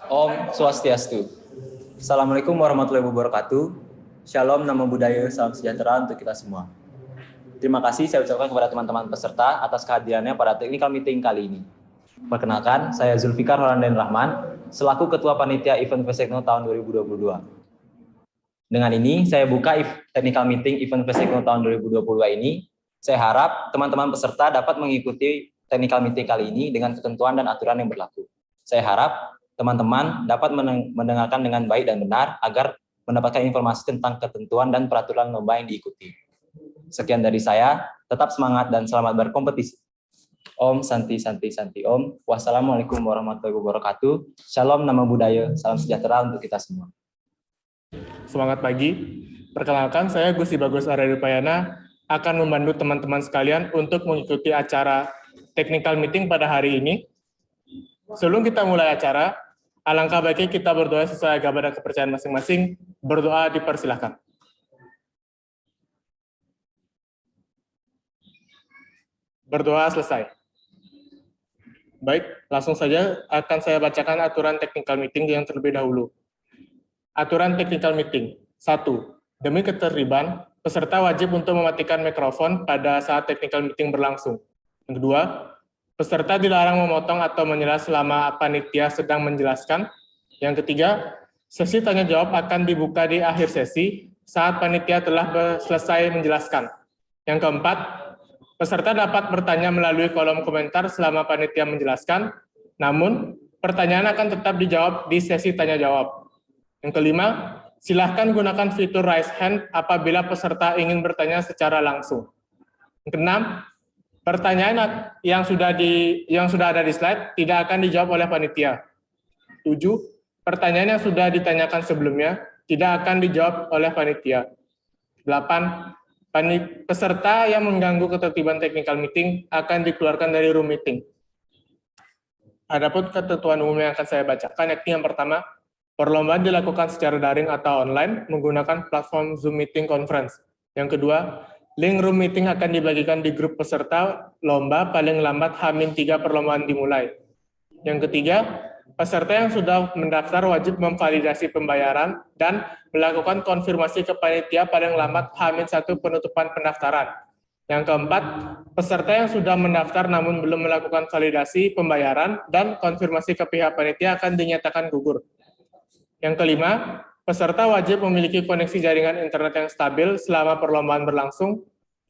Om Swastiastu. Assalamualaikum warahmatullahi wabarakatuh. Shalom, nama budaya, salam sejahtera untuk kita semua. Terima kasih saya ucapkan kepada teman-teman peserta atas kehadirannya pada technical meeting kali ini. Perkenalkan, saya Zulfikar Holanden Rahman, selaku Ketua Panitia Event Festekno tahun 2022. Dengan ini, saya buka technical meeting Event Festekno tahun 2022 ini. Saya harap teman-teman peserta dapat mengikuti technical meeting kali ini dengan ketentuan dan aturan yang berlaku. Saya harap teman-teman dapat mendengarkan dengan baik dan benar agar mendapatkan informasi tentang ketentuan dan peraturan lomba yang diikuti. Sekian dari saya, tetap semangat dan selamat berkompetisi. Om Santi Santi Santi Om. Wassalamualaikum warahmatullahi wabarakatuh. Shalom, nama budaya, salam sejahtera untuk kita semua. Semangat pagi. Perkenalkan, saya Gusti Bagus Arya Dupayana akan membantu teman-teman sekalian untuk mengikuti acara technical meeting pada hari ini. Sebelum kita mulai acara, alangkah baiknya kita berdoa sesuai agama dan kepercayaan masing-masing. Berdoa dipersilahkan. Berdoa selesai. Baik, langsung saja akan saya bacakan aturan technical meeting yang terlebih dahulu. Aturan technical meeting. 1. Demi ketertiban, peserta wajib untuk mematikan mikrofon pada saat technical meeting berlangsung. Yang kedua, peserta dilarang memotong atau menyela selama panitia sedang menjelaskan. Yang ketiga, sesi tanya-jawab akan dibuka di akhir sesi saat panitia telah selesai menjelaskan. Yang keempat, peserta dapat bertanya melalui kolom komentar selama panitia menjelaskan, namun pertanyaan akan tetap dijawab di sesi tanya-jawab. Yang kelima, silahkan gunakan fitur raise hand apabila peserta ingin bertanya secara langsung. Yang keenam, pertanyaan yang sudah ada di slide tidak akan dijawab oleh panitia. 7. Pertanyaan yang sudah ditanyakan sebelumnya tidak akan dijawab oleh panitia. 8. Peserta yang mengganggu ketertiban technical meeting akan dikeluarkan dari room meeting. Adapun ketentuan umum yang akan saya bacakan, yakni yang pertama, perlombaan dilakukan secara daring atau online menggunakan platform Zoom Meeting Conference. Yang kedua, link room meeting akan dibagikan di grup peserta lomba paling lambat H-3 perlombaan dimulai. Yang ketiga, peserta yang sudah mendaftar wajib memvalidasi pembayaran dan melakukan konfirmasi ke panitia paling lambat H-1 penutupan pendaftaran. Yang keempat, peserta yang sudah mendaftar namun belum melakukan validasi pembayaran dan konfirmasi ke pihak panitia akan dinyatakan gugur. Yang kelima, peserta wajib memiliki koneksi jaringan internet yang stabil selama perlombaan berlangsung.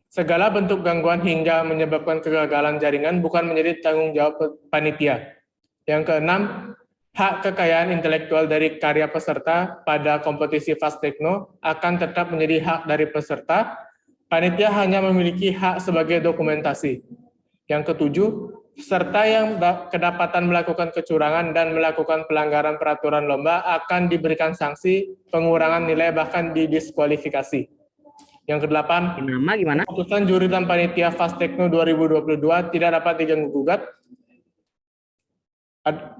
Segala bentuk gangguan hingga menyebabkan kegagalan jaringan bukan menjadi tanggung jawab panitia. Yang keenam, hak kekayaan intelektual dari karya peserta pada kompetisi Fastekno akan tetap menjadi hak dari peserta. Panitia hanya memiliki hak sebagai dokumentasi. Yang ketujuh, peserta yang kedapatan melakukan kecurangan dan melakukan pelanggaran peraturan lomba akan diberikan sanksi, pengurangan nilai, bahkan didiskualifikasi. Yang kedelapan, keputusan juri dan panitia Fastekno 2022 tidak dapat diganggu-gugat.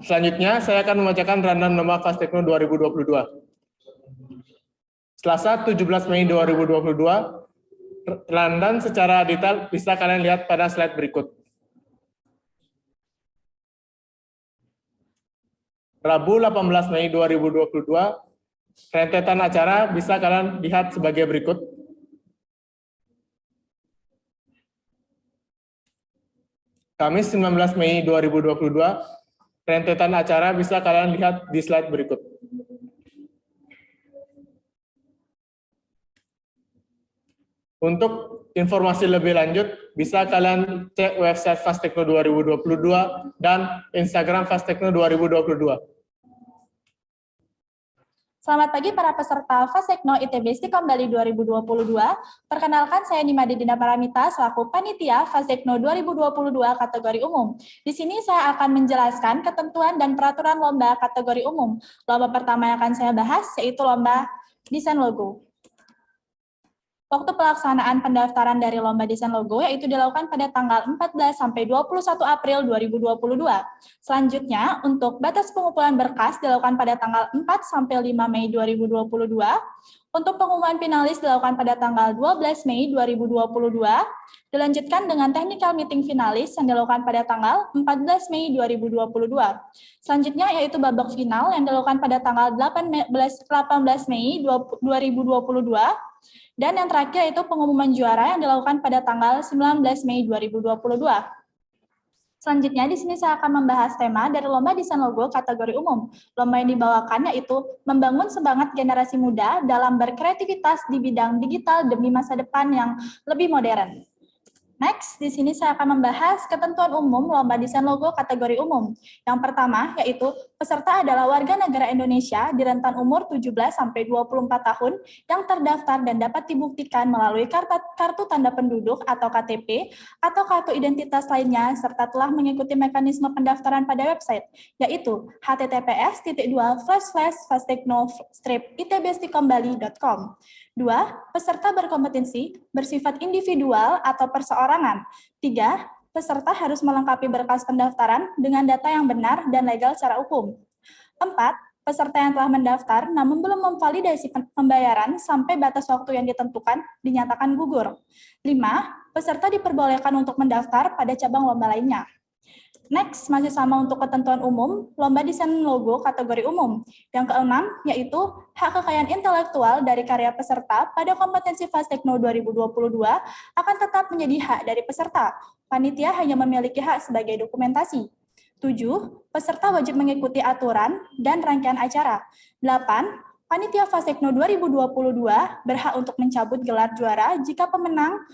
Selanjutnya, saya akan membacakan rundown lomba Fastekno 2022. Selasa 17 Mei 2022, rundown secara detail bisa kalian lihat pada slide berikut. Rabu 18 Mei 2022, rentetan acara bisa kalian lihat sebagai berikut. Kamis 19 Mei 2022, rentetan acara bisa kalian lihat di slide berikut. Untuk informasi lebih lanjut, bisa kalian cek website Fastekno 2022 dan Instagram Fastekno 2022. Selamat pagi para peserta Fastekno ITB Istiqom Bali 2022. Perkenalkan, saya Nimade Dina Paramita selaku Panitia Fastekno 2022 kategori umum. Di sini saya akan menjelaskan ketentuan dan peraturan lomba kategori umum. Lomba pertama yang akan saya bahas yaitu lomba desain logo. Waktu pelaksanaan pendaftaran dari lomba desain logo yaitu dilakukan pada tanggal 14 sampai 21 April 2022. Selanjutnya, untuk batas pengumpulan berkas dilakukan pada tanggal 4 sampai 5 Mei 2022. Untuk pengumuman finalis dilakukan pada tanggal 12 Mei 2022, dilanjutkan dengan technical meeting finalis yang dilakukan pada tanggal 14 Mei 2022. Selanjutnya yaitu babak final yang dilakukan pada tanggal 18 Mei 2022. Dan yang terakhir yaitu pengumuman juara yang dilakukan pada tanggal 19 Mei 2022. Selanjutnya, di sini saya akan membahas tema dari Lomba Desain Logo kategori umum. Lomba yang dibawakan yaitu membangun semangat generasi muda dalam berkreativitas di bidang digital demi masa depan yang lebih modern. Next, di sini saya akan membahas ketentuan umum Lomba Desain Logo kategori umum. Yang pertama, yaitu peserta adalah warga negara Indonesia di rentan umur 17 sampai 24 tahun yang terdaftar dan dapat dibuktikan melalui kartu tanda penduduk atau KTP atau kartu identitas lainnya serta telah mengikuti mekanisme pendaftaran pada website, yaitu https://fastekno-itbstikembali.com. 2. Peserta berkompetensi bersifat individual atau perseorangan. 3. Peserta harus melengkapi berkas pendaftaran dengan data yang benar dan legal secara hukum. 4. Peserta yang telah mendaftar namun belum memvalidasi pembayaran sampai batas waktu yang ditentukan dinyatakan gugur. 5. Peserta diperbolehkan untuk mendaftar pada cabang lomba lainnya. Next, masih sama untuk ketentuan umum, Lomba Desain Logo kategori umum. Yang keenam, yaitu hak kekayaan intelektual dari karya peserta pada kompetensi Fastekno 2022 akan tetap menjadi hak dari peserta. Panitia hanya memiliki hak sebagai dokumentasi. 7. Peserta wajib mengikuti aturan dan rangkaian acara. 8. Panitia Fastekno 2022 berhak untuk mencabut gelar juara jika pemenang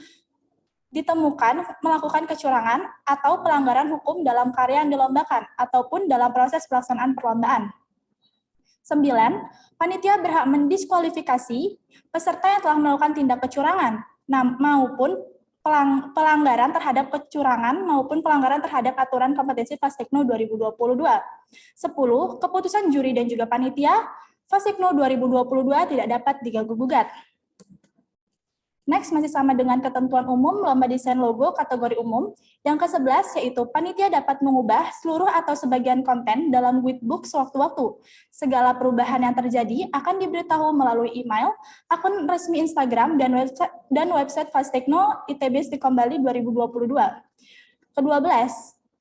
ditemukan melakukan kecurangan atau pelanggaran hukum dalam karya yang dilombakan ataupun dalam proses pelaksanaan perlombaan. 9. Panitia berhak mendiskualifikasi peserta yang telah melakukan tindak kecurangan maupun pelanggaran terhadap kecurangan maupun pelanggaran terhadap aturan kompetensi Fastekno 2022. 10. Keputusan juri dan juga panitia Fastekno 2022 tidak dapat diganggu-gugat. Next, masih sama dengan ketentuan umum Lomba Desain Logo kategori umum. Yang ke-11 yaitu panitia dapat mengubah seluruh atau sebagian konten dalam Witbook sewaktu-waktu. Segala perubahan yang terjadi akan diberitahu melalui email, akun resmi Instagram, dan website Fastekno ITB-Kembali 2022. Ke-12,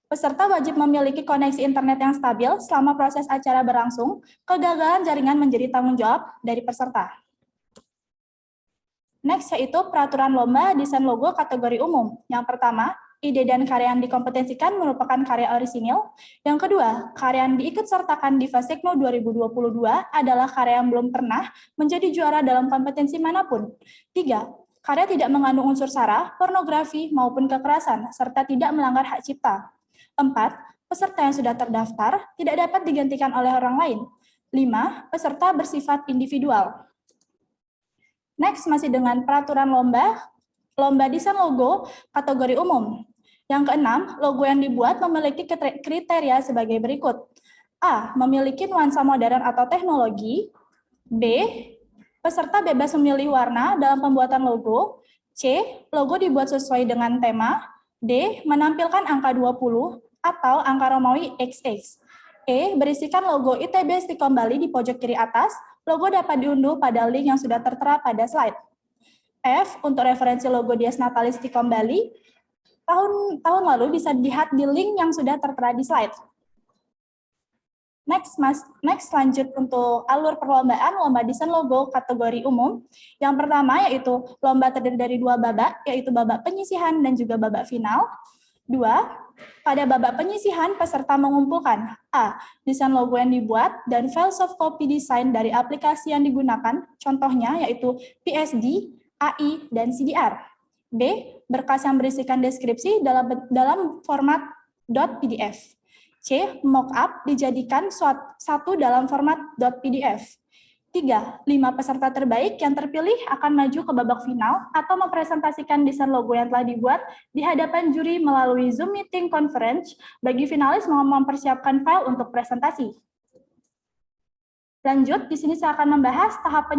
peserta wajib memiliki koneksi internet yang stabil selama proses acara berlangsung. Kegagalan jaringan menjadi tanggung jawab dari peserta. Next, yaitu peraturan lomba desain logo kategori umum. Yang pertama, ide dan karya yang dikompetensikan merupakan karya orisinil. Yang kedua, karya yang diikutsertakan di Fastekno 2022 adalah karya yang belum pernah menjadi juara dalam kompetensi manapun. 3. Karya tidak mengandung unsur sara, pornografi, maupun kekerasan, serta tidak melanggar hak cipta. 4. Peserta yang sudah terdaftar tidak dapat digantikan oleh orang lain. 5. Peserta bersifat individual. Next, masih dengan peraturan lomba desain logo kategori umum. Yang keenam, logo yang dibuat memiliki kriteria sebagai berikut. A. Memiliki nuansa modern atau teknologi. B. Peserta bebas memilih warna dalam pembuatan logo. C. Logo dibuat sesuai dengan tema. D. Menampilkan angka 20 atau angka Romawi XX. E. Berisikan logo ITB-Kembali di pojok kiri atas. Logo dapat diunduh pada link yang sudah tertera pada slide. F. Untuk referensi logo Dies Natalis Kembali, tahun lalu bisa dilihat di link yang sudah tertera di slide. Next, lanjut untuk alur perlombaan lomba desain logo kategori umum. Yang pertama yaitu lomba terdiri dari 2 babak, yaitu babak penyisihan dan juga babak final. 2. Pada babak penyisihan, peserta mengumpulkan A. Desain logo yang dibuat dan file soft copy desain dari aplikasi yang digunakan, contohnya yaitu PSD, AI, dan CDR. B. Berkas yang berisikan deskripsi dalam format .pdf. C. Mockup dijadikan satu dalam format .pdf. 3. 5 peserta terbaik yang terpilih akan maju ke babak final atau mempresentasikan desain logo yang telah dibuat di hadapan juri melalui Zoom Meeting Conference. Bagi finalis mempersiapkan file untuk presentasi. Lanjut, di sini saya akan membahas tahap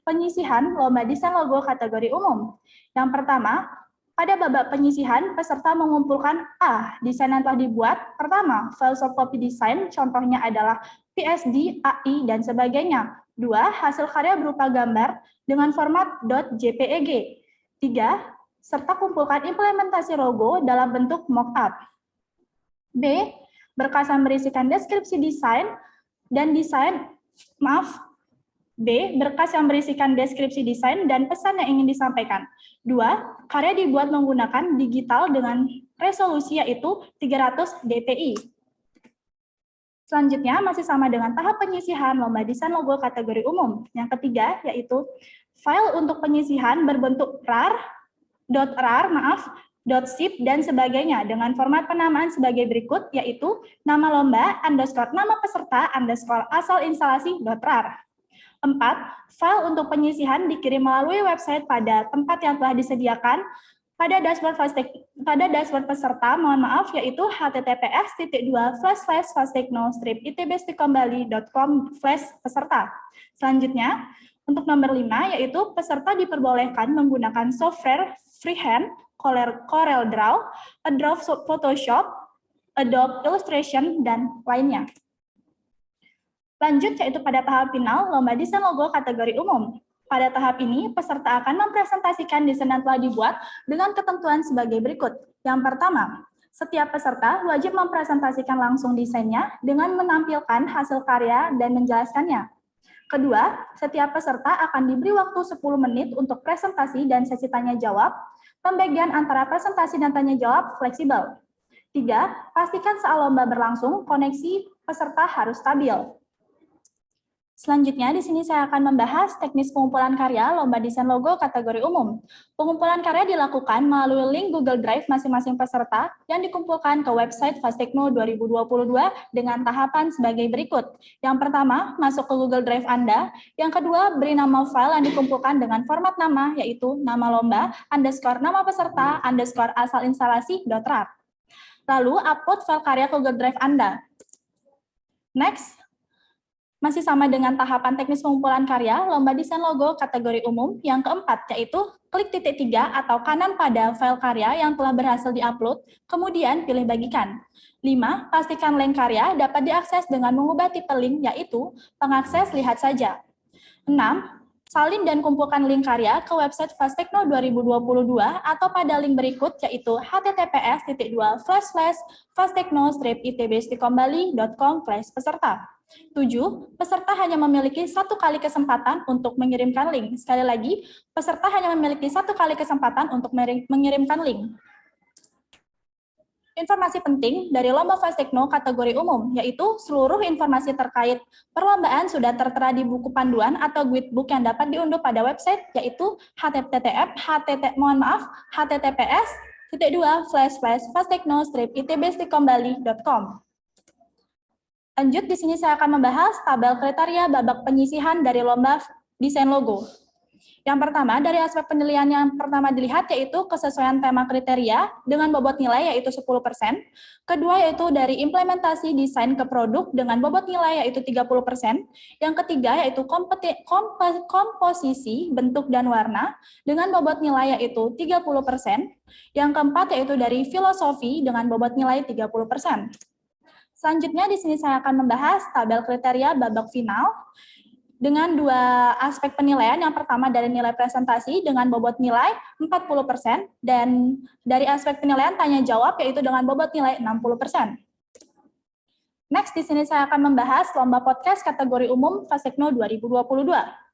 penyisihan lomba desain logo kategori umum. Yang pertama, pada babak penyisihan, peserta mengumpulkan A. Desain yang telah dibuat. Pertama, file soft copy desain, contohnya adalah PSD, AI, dan sebagainya. 2. Hasil karya berupa gambar dengan format .jpeg. 3. Serta kumpulkan implementasi logo dalam bentuk mockup. B. Berkas yang berisikan deskripsi desain dan berkas yang berisikan deskripsi desain dan pesan yang ingin disampaikan. 2. Karya dibuat menggunakan digital dengan resolusi yaitu 300 dpi. Selanjutnya masih sama dengan tahap penyisihan lomba desain logo kategori umum. Yang ketiga yaitu file untuk penyisihan berbentuk .zip dan sebagainya dengan format penamaan sebagai berikut yaitu nama lomba _ nama peserta _ asal instalasi .rar. 4. File untuk penyisihan dikirim melalui website pada tempat yang telah disediakan pada dashboard peserta, yaitu https://fastekno-itbstikembali.com/peserta. Selanjutnya, untuk nomor 5 yaitu peserta diperbolehkan menggunakan software freehand, CorelDRAW, Adobe Photoshop, Adobe Illustration, dan lainnya. Lanjut yaitu pada tahap final, lomba desain logo kategori umum. Pada tahap ini, peserta akan mempresentasikan desain yang telah dibuat dengan ketentuan sebagai berikut. Yang pertama, setiap peserta wajib mempresentasikan langsung desainnya dengan menampilkan hasil karya dan menjelaskannya. Kedua, setiap peserta akan diberi waktu 10 menit untuk presentasi dan sesi tanya-jawab. Pembagian antara presentasi dan tanya-jawab fleksibel. 3, pastikan saat lomba berlangsung, koneksi peserta harus stabil. Selanjutnya, di sini saya akan membahas teknis pengumpulan karya lomba desain logo kategori umum. Pengumpulan karya dilakukan melalui link Google Drive masing-masing peserta yang dikumpulkan ke website Fastekno 2022 dengan tahapan sebagai berikut. Yang pertama, masuk ke Google Drive Anda. Yang kedua, beri nama file yang dikumpulkan dengan format nama, yaitu nama lomba, _nama peserta, _asal instalasi .rar. Lalu, upload file karya ke Google Drive Anda. Next, masih sama dengan tahapan teknis pengumpulan karya, lomba desain logo kategori umum. Yang keempat, yaitu klik titik 3 atau kanan pada file karya yang telah berhasil diupload, kemudian pilih bagikan. 5, pastikan link karya dapat diakses dengan mengubah tipe link, yaitu pengakses lihat saja. 6, salin dan kumpulkan link karya ke website Fastekno 2022 atau pada link berikut, yaitu https://fastekno-itbstikembali.com/peserta. 7. Peserta hanya memiliki 1 kali kesempatan untuk mengirimkan link. Sekali lagi, peserta hanya memiliki 1 kali kesempatan untuk mengirimkan link. Informasi penting dari lomba Fastekno kategori umum, yaitu seluruh informasi terkait perlombaan sudah tertera di buku panduan atau guidebook yang dapat diunduh pada website, yaitu https://fastekno-itbstikembali.com. Lanjut, di sini saya akan membahas tabel kriteria babak penyisihan dari lomba desain logo. Yang pertama, dari aspek penilaian yang pertama dilihat yaitu kesesuaian tema kriteria dengan bobot nilai yaitu 10%. Kedua yaitu dari implementasi desain ke produk dengan bobot nilai yaitu 30%. Yang ketiga yaitu komposisi, bentuk, dan warna dengan bobot nilai yaitu 30%. Yang keempat yaitu dari filosofi dengan bobot nilai 30%. Selanjutnya di sini saya akan membahas tabel kriteria babak final dengan 2 aspek penilaian. Yang pertama dari nilai presentasi dengan bobot nilai 40% dan dari aspek penilaian tanya jawab yaitu dengan bobot nilai 60%. Next di sini saya akan membahas lomba podcast kategori umum Fastekno 2022.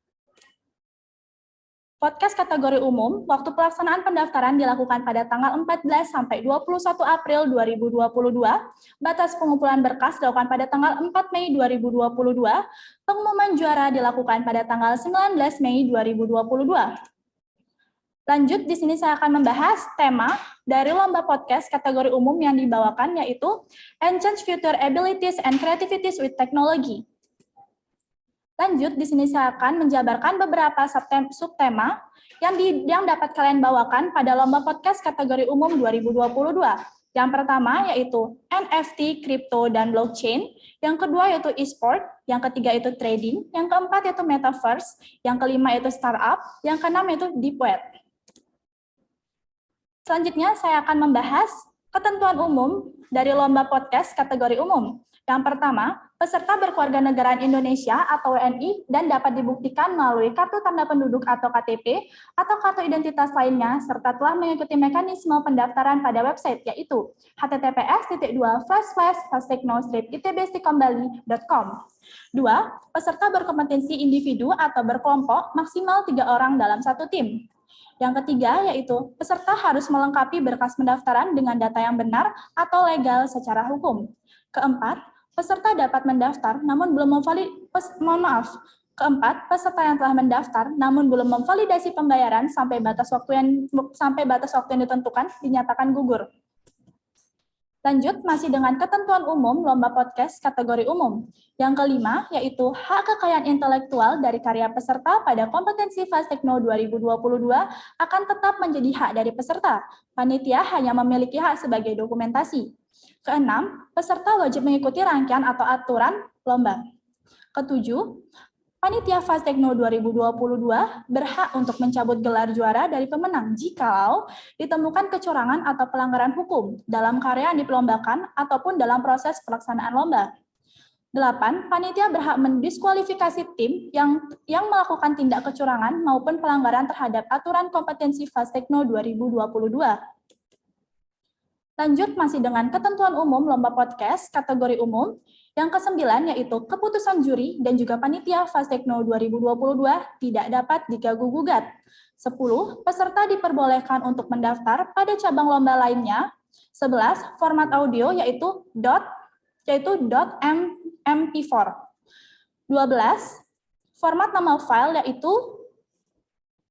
Podcast kategori umum, waktu pelaksanaan pendaftaran dilakukan pada tanggal 14 sampai 21 April 2022, batas pengumpulan berkas dilakukan pada tanggal 4 Mei 2022, pengumuman juara dilakukan pada tanggal 19 Mei 2022. Lanjut, di sini saya akan membahas tema dari lomba podcast kategori umum yang dibawakan yaitu Enhance Future Abilities and Creativities with Technology. Lanjut, di sini saya akan menjabarkan beberapa subtema yang dapat kalian bawakan pada lomba podcast kategori umum 2022. Yang pertama yaitu NFT, kripto, dan blockchain. Yang kedua yaitu e-sport. Yang ketiga yaitu trading. Yang keempat yaitu metaverse. Yang kelima yaitu startup. Yang keenam yaitu deep web. Selanjutnya saya akan membahas ketentuan umum dari lomba podcast kategori umum. Yang pertama, peserta berkewarganegaraan Indonesia atau WNI dan dapat dibuktikan melalui kartu tanda penduduk atau KTP atau kartu identitas lainnya serta telah mengikuti mekanisme pendaftaran pada website yaitu https://fastekno-itbstikomBali.com. 2. Peserta berkompetensi individu atau berkelompok maksimal 3 orang dalam satu tim. Yang ketiga yaitu peserta harus melengkapi berkas pendaftaran dengan data yang benar atau legal secara hukum. Keempat, peserta dapat mendaftar namun belum Keempat, peserta yang telah mendaftar namun belum memvalidasi pembayaran sampai batas waktu yang ditentukan dinyatakan gugur. Lanjut, masih dengan ketentuan umum lomba podcast kategori umum. Yang kelima, yaitu hak kekayaan intelektual dari karya peserta pada kompetensi Fastekno 2022 akan tetap menjadi hak dari peserta. Panitia hanya memiliki hak sebagai dokumentasi. Keenam, peserta wajib mengikuti rangkaian atau aturan lomba. Ketujuh, Panitia Fastekno 2022 berhak untuk mencabut gelar juara dari pemenang jikalau ditemukan kecurangan atau pelanggaran hukum dalam karya yang diperlombakan ataupun dalam proses pelaksanaan lomba. 8. Panitia berhak mendiskualifikasi tim yang melakukan tindak kecurangan maupun pelanggaran terhadap aturan kompetensi Fastekno 2022. Lanjut, masih dengan ketentuan umum lomba podcast kategori umum. Yang ke-9 yaitu keputusan juri dan juga panitia Fastekno 2022 tidak dapat diganggu-gugat. 10. Peserta diperbolehkan untuk mendaftar pada cabang lomba lainnya. 11. Format audio yaitu .mp4. 12. Format nama file yaitu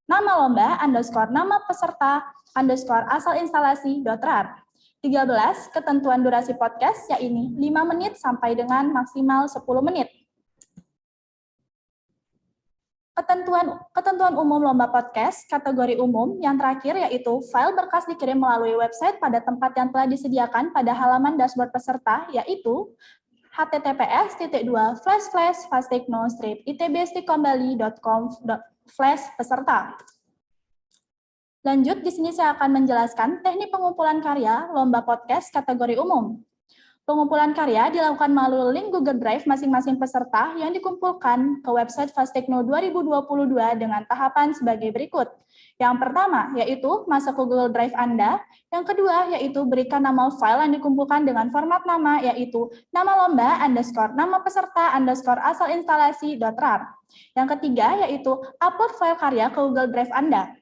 nama lomba _nama peserta _asal instalasi.rar. 13. Ketentuan durasi podcast, yaitu 5 menit sampai dengan maksimal 10 menit. Ketentuan umum lomba podcast kategori umum yang terakhir yaitu file berkas dikirim melalui website pada tempat yang telah disediakan pada halaman dashboard peserta, yaitu https://fastekno-itbstikomBali.com/peserta. Lanjut, di sini saya akan menjelaskan teknik pengumpulan karya lomba podcast kategori umum. Pengumpulan karya dilakukan melalui link Google Drive masing-masing peserta yang dikumpulkan ke website Fastekno 2022 dengan tahapan sebagai berikut. Yang pertama, yaitu masuk ke Google Drive Anda. Yang kedua, yaitu berikan nama file yang dikumpulkan dengan format nama, yaitu nama lomba _nama peserta _asal instalasi.rar. Yang ketiga, yaitu upload file karya ke Google Drive Anda.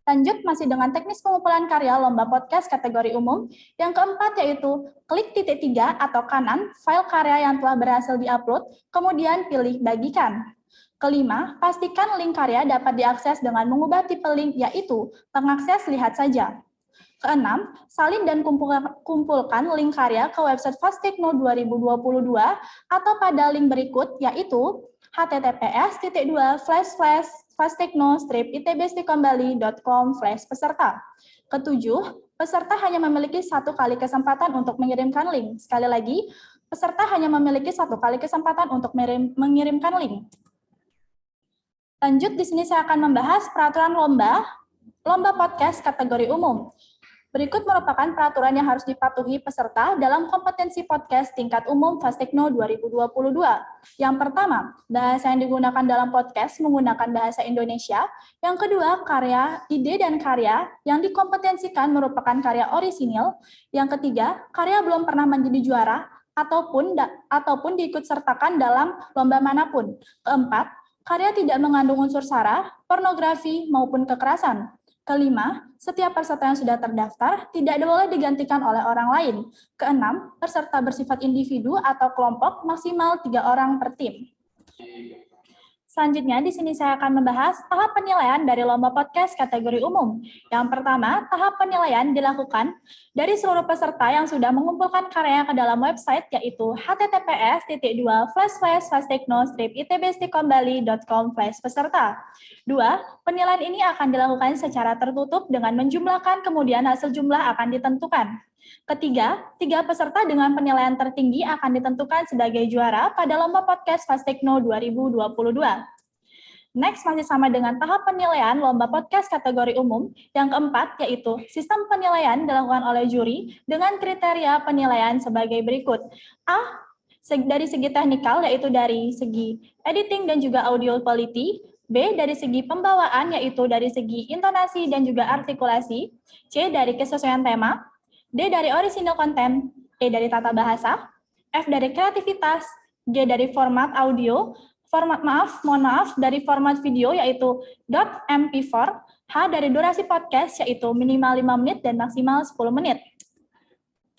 Lanjut, masih dengan teknis pengumpulan karya lomba podcast kategori umum. Yang keempat yaitu klik titik 3 atau kanan file karya yang telah berhasil diupload, kemudian pilih bagikan. Kelima, pastikan link karya dapat diakses dengan mengubah tipe link yaitu pengakses lihat saja. Keenam, salin dan kumpulkan link karya ke website Fastekno 2022 atau pada link berikut yaitu https://fastekno-itbstikomBali.com/peserta. Ketujuh, peserta hanya memiliki 1 kali kesempatan untuk mengirimkan link. Sekali lagi, peserta hanya memiliki 1 kali kesempatan untuk mengirimkan link. Lanjut, di sini saya akan membahas peraturan lomba podcast kategori umum. Berikut merupakan peraturan yang harus dipatuhi peserta dalam kompetensi podcast tingkat umum Fastekno 2022. Yang pertama, bahasa yang digunakan dalam podcast menggunakan bahasa Indonesia. Yang kedua, ide dan karya yang dikompetensikan merupakan karya orisinil. Yang ketiga, karya belum pernah menjadi juara ataupun diikutsertakan dalam lomba manapun. Keempat, karya tidak mengandung unsur sara, pornografi, maupun kekerasan. Kelima, setiap peserta yang sudah terdaftar tidak boleh digantikan oleh orang lain. Keenam, peserta bersifat individu atau kelompok maksimal 3 orang per tim. Selanjutnya, di sini saya akan membahas tahap penilaian dari lomba podcast kategori umum. Yang pertama, tahap penilaian dilakukan dari seluruh peserta yang sudah mengumpulkan karyanya ke dalam website, yaitu https://fastekno-itbstikomBali.com/peserta. 2. Penilaian ini akan dilakukan secara tertutup dengan menjumlahkan, kemudian hasil jumlah akan ditentukan. Ketiga, 3 peserta dengan penilaian tertinggi akan ditentukan sebagai juara pada lomba podcast Fastekno 2022. Next, masih sama dengan tahap penilaian lomba podcast kategori umum. Yang keempat, yaitu sistem penilaian dilakukan oleh juri dengan kriteria penilaian sebagai berikut. A, dari segi teknikal, yaitu dari segi editing dan juga audio quality. B, dari segi pembawaan, yaitu dari segi intonasi dan juga artikulasi. C, dari kesesuaian tema. D, dari original content. E, dari tata bahasa. F, dari kreativitas. G, dari format audio. Mohon maaf, dari format video yaitu .mp4, H dari durasi podcast yaitu minimal 5 menit dan maksimal 10 menit.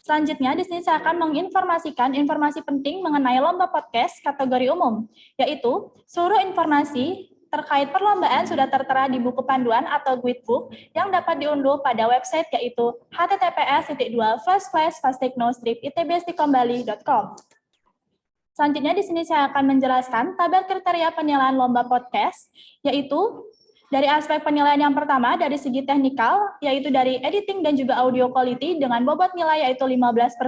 Selanjutnya, di sini saya akan menginformasikan informasi penting mengenai lomba podcast kategori umum, yaitu seluruh informasi terkait perlombaan sudah tertera di buku panduan atau guidebook yang dapat diunduh pada website yaitu https://fastekno-itbstikomBali.com. Selanjutnya di sini saya akan menjelaskan tabel kriteria penilaian lomba podcast, yaitu dari aspek penilaian yang pertama dari segi teknikal, yaitu dari editing dan juga audio quality dengan bobot nilai yaitu 15%.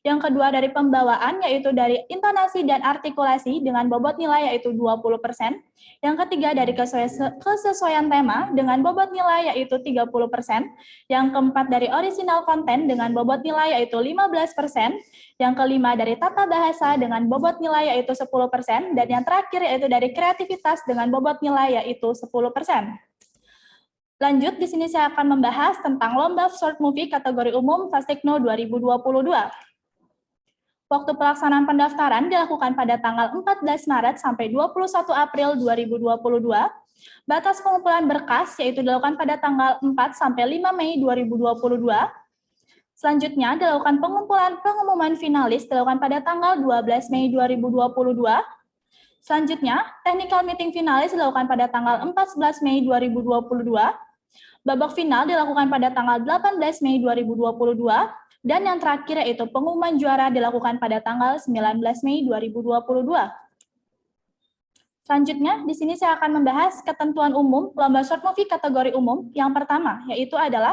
Yang kedua dari pembawaan, yaitu dari intonasi dan artikulasi dengan bobot nilai yaitu 20%. Yang ketiga dari kesesuaian tema dengan bobot nilai yaitu 30%. Yang keempat dari original content dengan bobot nilai yaitu 15%. Yang kelima dari tata bahasa dengan bobot nilai yaitu 10%. Dan yang terakhir yaitu dari kreativitas dengan bobot nilai yaitu 10%. Lanjut, di sini saya akan membahas tentang lomba short movie kategori umum Fastekno 2022. Waktu pelaksanaan pendaftaran dilakukan pada tanggal 14 Maret sampai 21 April 2022. Batas pengumpulan berkas yaitu dilakukan pada tanggal 4 sampai 5 Mei 2022. Selanjutnya dilakukan pengumuman finalis dilakukan pada tanggal 12 Mei 2022. Selanjutnya, technical meeting finalis dilakukan pada tanggal 14 Mei 2022. Babak final dilakukan pada tanggal 18 Mei 2022. Dan yang terakhir yaitu pengumuman juara dilakukan pada tanggal 19 Mei 2022. Selanjutnya, di sini saya akan membahas ketentuan umum lomba short movie kategori umum. Yang pertama, yaitu adalah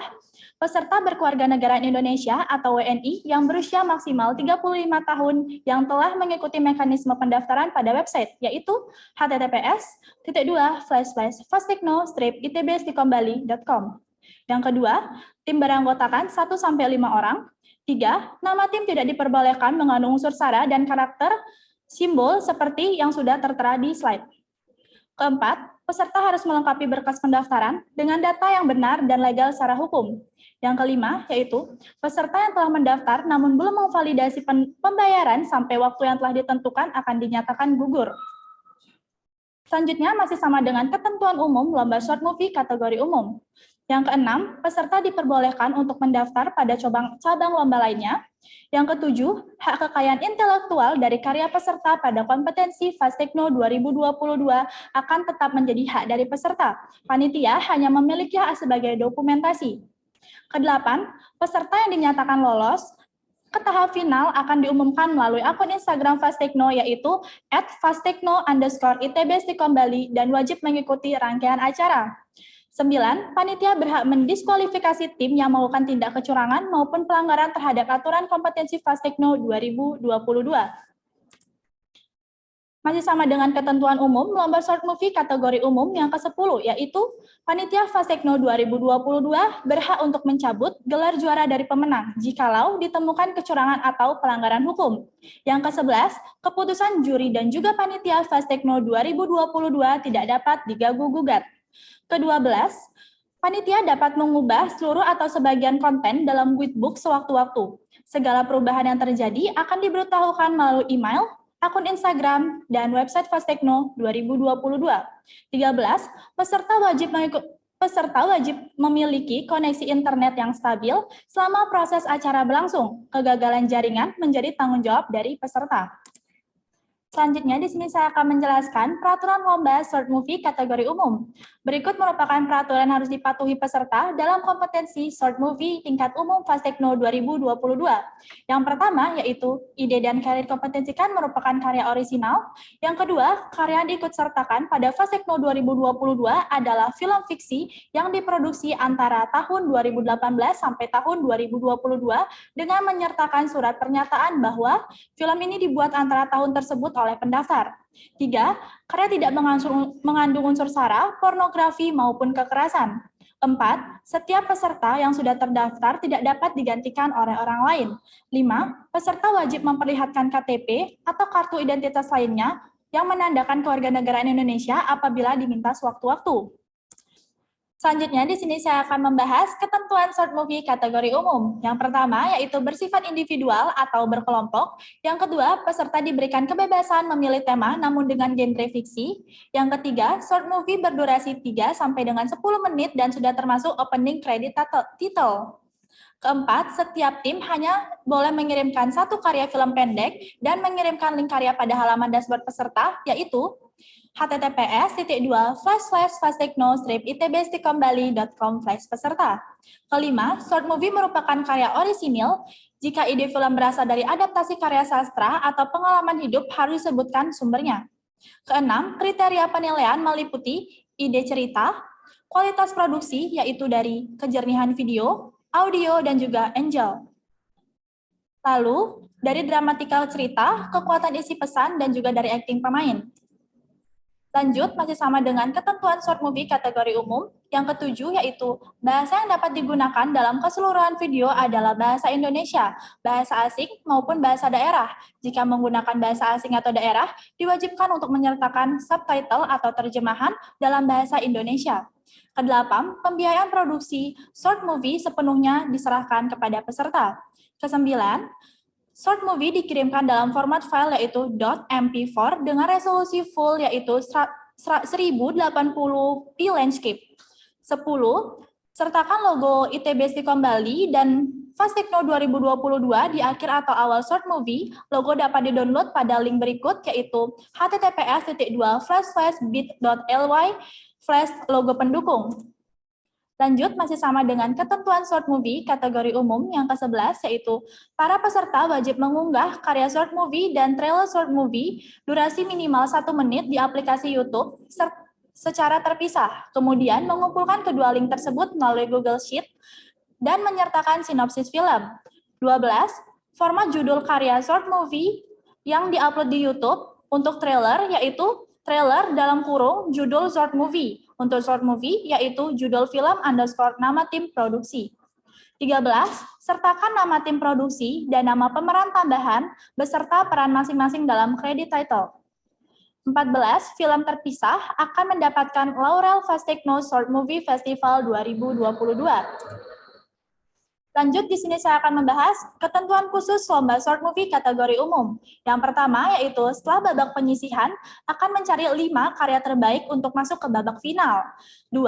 peserta berkewarganegaraan Indonesia atau WNI yang berusia maksimal 35 tahun yang telah mengikuti mekanisme pendaftaran pada website, yaitu https://fastekno-itbstikomBali.com. Yang kedua, tim beranggotakan 1-5 orang. 3, nama tim tidak diperbolehkan mengandung unsur sara dan karakter simbol seperti yang sudah tertera di slide. Keempat, peserta harus melengkapi berkas pendaftaran dengan data yang benar dan legal secara hukum. Yang kelima, yaitu peserta yang telah mendaftar namun belum memvalidasi pembayaran sampai waktu yang telah ditentukan akan dinyatakan gugur. Selanjutnya, masih sama dengan ketentuan umum lomba short movie kategori umum. Yang keenam, peserta diperbolehkan untuk mendaftar pada cabang lomba lainnya. Yang ketujuh, hak kekayaan intelektual dari karya peserta pada kompetensi Fastekno 2022 akan tetap menjadi hak dari peserta. Panitia hanya memiliki hak sebagai dokumentasi. Kedelapan, peserta yang dinyatakan lolos ke tahap final akan diumumkan melalui akun Instagram Fastekno yaitu @fastekno_itbstikomBali dan wajib mengikuti rangkaian acara. 9. Panitia berhak mendiskualifikasi tim yang melakukan tindak kecurangan maupun pelanggaran terhadap aturan kompetensi Fastekno 2022. Masih sama dengan ketentuan umum, lomba short movie kategori umum yang ke-10, yaitu Panitia Fastekno 2022 berhak untuk mencabut gelar juara dari pemenang jikalau ditemukan kecurangan atau pelanggaran hukum. Yang ke-11, keputusan juri dan juga Panitia Fastekno 2022 tidak dapat diganggu-gugat. Ke-12, panitia dapat mengubah seluruh atau sebagian konten dalam guidebook sewaktu-waktu. Segala perubahan yang terjadi akan diberitahukan melalui email, akun Instagram, dan website Fastekno 2022. 13, peserta wajib memiliki koneksi internet yang stabil selama proses acara berlangsung. Kegagalan jaringan menjadi tanggung jawab dari peserta. Selanjutnya, di sini saya akan menjelaskan peraturan lomba short movie kategori umum. Berikut merupakan peraturan yang harus dipatuhi peserta dalam kompetensi short movie tingkat umum Fastekno 2022. Yang pertama, yaitu ide dan karya dikompetensikan merupakan karya orisinal. Yang kedua, karya yang diikutsertakan pada Fastekno 2022 adalah film fiksi yang diproduksi antara tahun 2018 sampai tahun 2022 dengan menyertakan surat pernyataan bahwa film ini dibuat antara tahun tersebut oleh pendaftar. 3. Karya tidak mengandung unsur sara, pornografi, maupun kekerasan. 4. Setiap peserta yang sudah terdaftar tidak dapat digantikan oleh orang lain. 5. Peserta wajib memperlihatkan KTP atau kartu identitas lainnya yang menandakan kewarganegaraan Indonesia apabila diminta sewaktu-waktu. Selanjutnya, di sini saya akan membahas ketentuan short movie kategori umum. Yang pertama, yaitu bersifat individual atau berkelompok. Yang kedua, peserta diberikan kebebasan memilih tema namun dengan genre fiksi. Yang ketiga, short movie berdurasi 3 sampai dengan 10 menit dan sudah termasuk opening credit title. Keempat, setiap tim hanya boleh mengirimkan satu karya film pendek dan mengirimkan link karya pada halaman dashboard peserta, yaitu https://fasttekno-itb-bali.com/peserta. Kelima, short movie merupakan karya orisinil. Jika ide film berasal dari adaptasi karya sastra atau pengalaman hidup harus disebutkan sumbernya. Keenam, kriteria penilaian meliputi ide cerita, kualitas produksi yaitu dari kejernihan video, audio, dan juga angel. Lalu, dari dramatikal cerita, kekuatan isi pesan, dan juga dari akting pemain. Lanjut, masih sama dengan ketentuan short movie kategori umum. Yang ketujuh yaitu bahasa yang dapat digunakan dalam keseluruhan video adalah bahasa Indonesia, bahasa asing, maupun bahasa daerah. Jika menggunakan bahasa asing atau daerah, diwajibkan untuk menyertakan subtitle atau terjemahan dalam bahasa Indonesia. Kedelapan, pembiayaan produksi short movie sepenuhnya diserahkan kepada peserta. Kesembilan, short movie dikirimkan dalam format file yaitu .mp4 dengan resolusi full yaitu 1080p landscape. 10. Sertakan logo ITB Stikom Bali dan Fastekno 2022 di akhir atau awal short movie. Logo dapat di-download pada link berikut yaitu https://bit.ly/logo pendukung. Lanjut, masih sama dengan ketentuan short movie kategori umum yang ke-11, yaitu para peserta wajib mengunggah karya short movie dan trailer short movie durasi minimal 1 menit di aplikasi YouTube secara terpisah, kemudian mengumpulkan kedua link tersebut melalui Google Sheet dan menyertakan sinopsis film. 12. Format judul karya short movie yang diupload di YouTube untuk trailer, yaitu trailer dalam kurung judul short movie. Untuk short movie, yaitu judul film _ nama tim produksi. 13. Sertakan nama tim produksi dan nama pemeran tambahan beserta peran masing-masing dalam credit title. 14. Film terpisah akan mendapatkan Laurel Fastekno Short Movie Festival 2022. Lanjut, di sini saya akan membahas ketentuan khusus lomba short movie kategori umum. Yang pertama yaitu setelah babak penyisihan akan mencari 5 karya terbaik untuk masuk ke babak final. 2.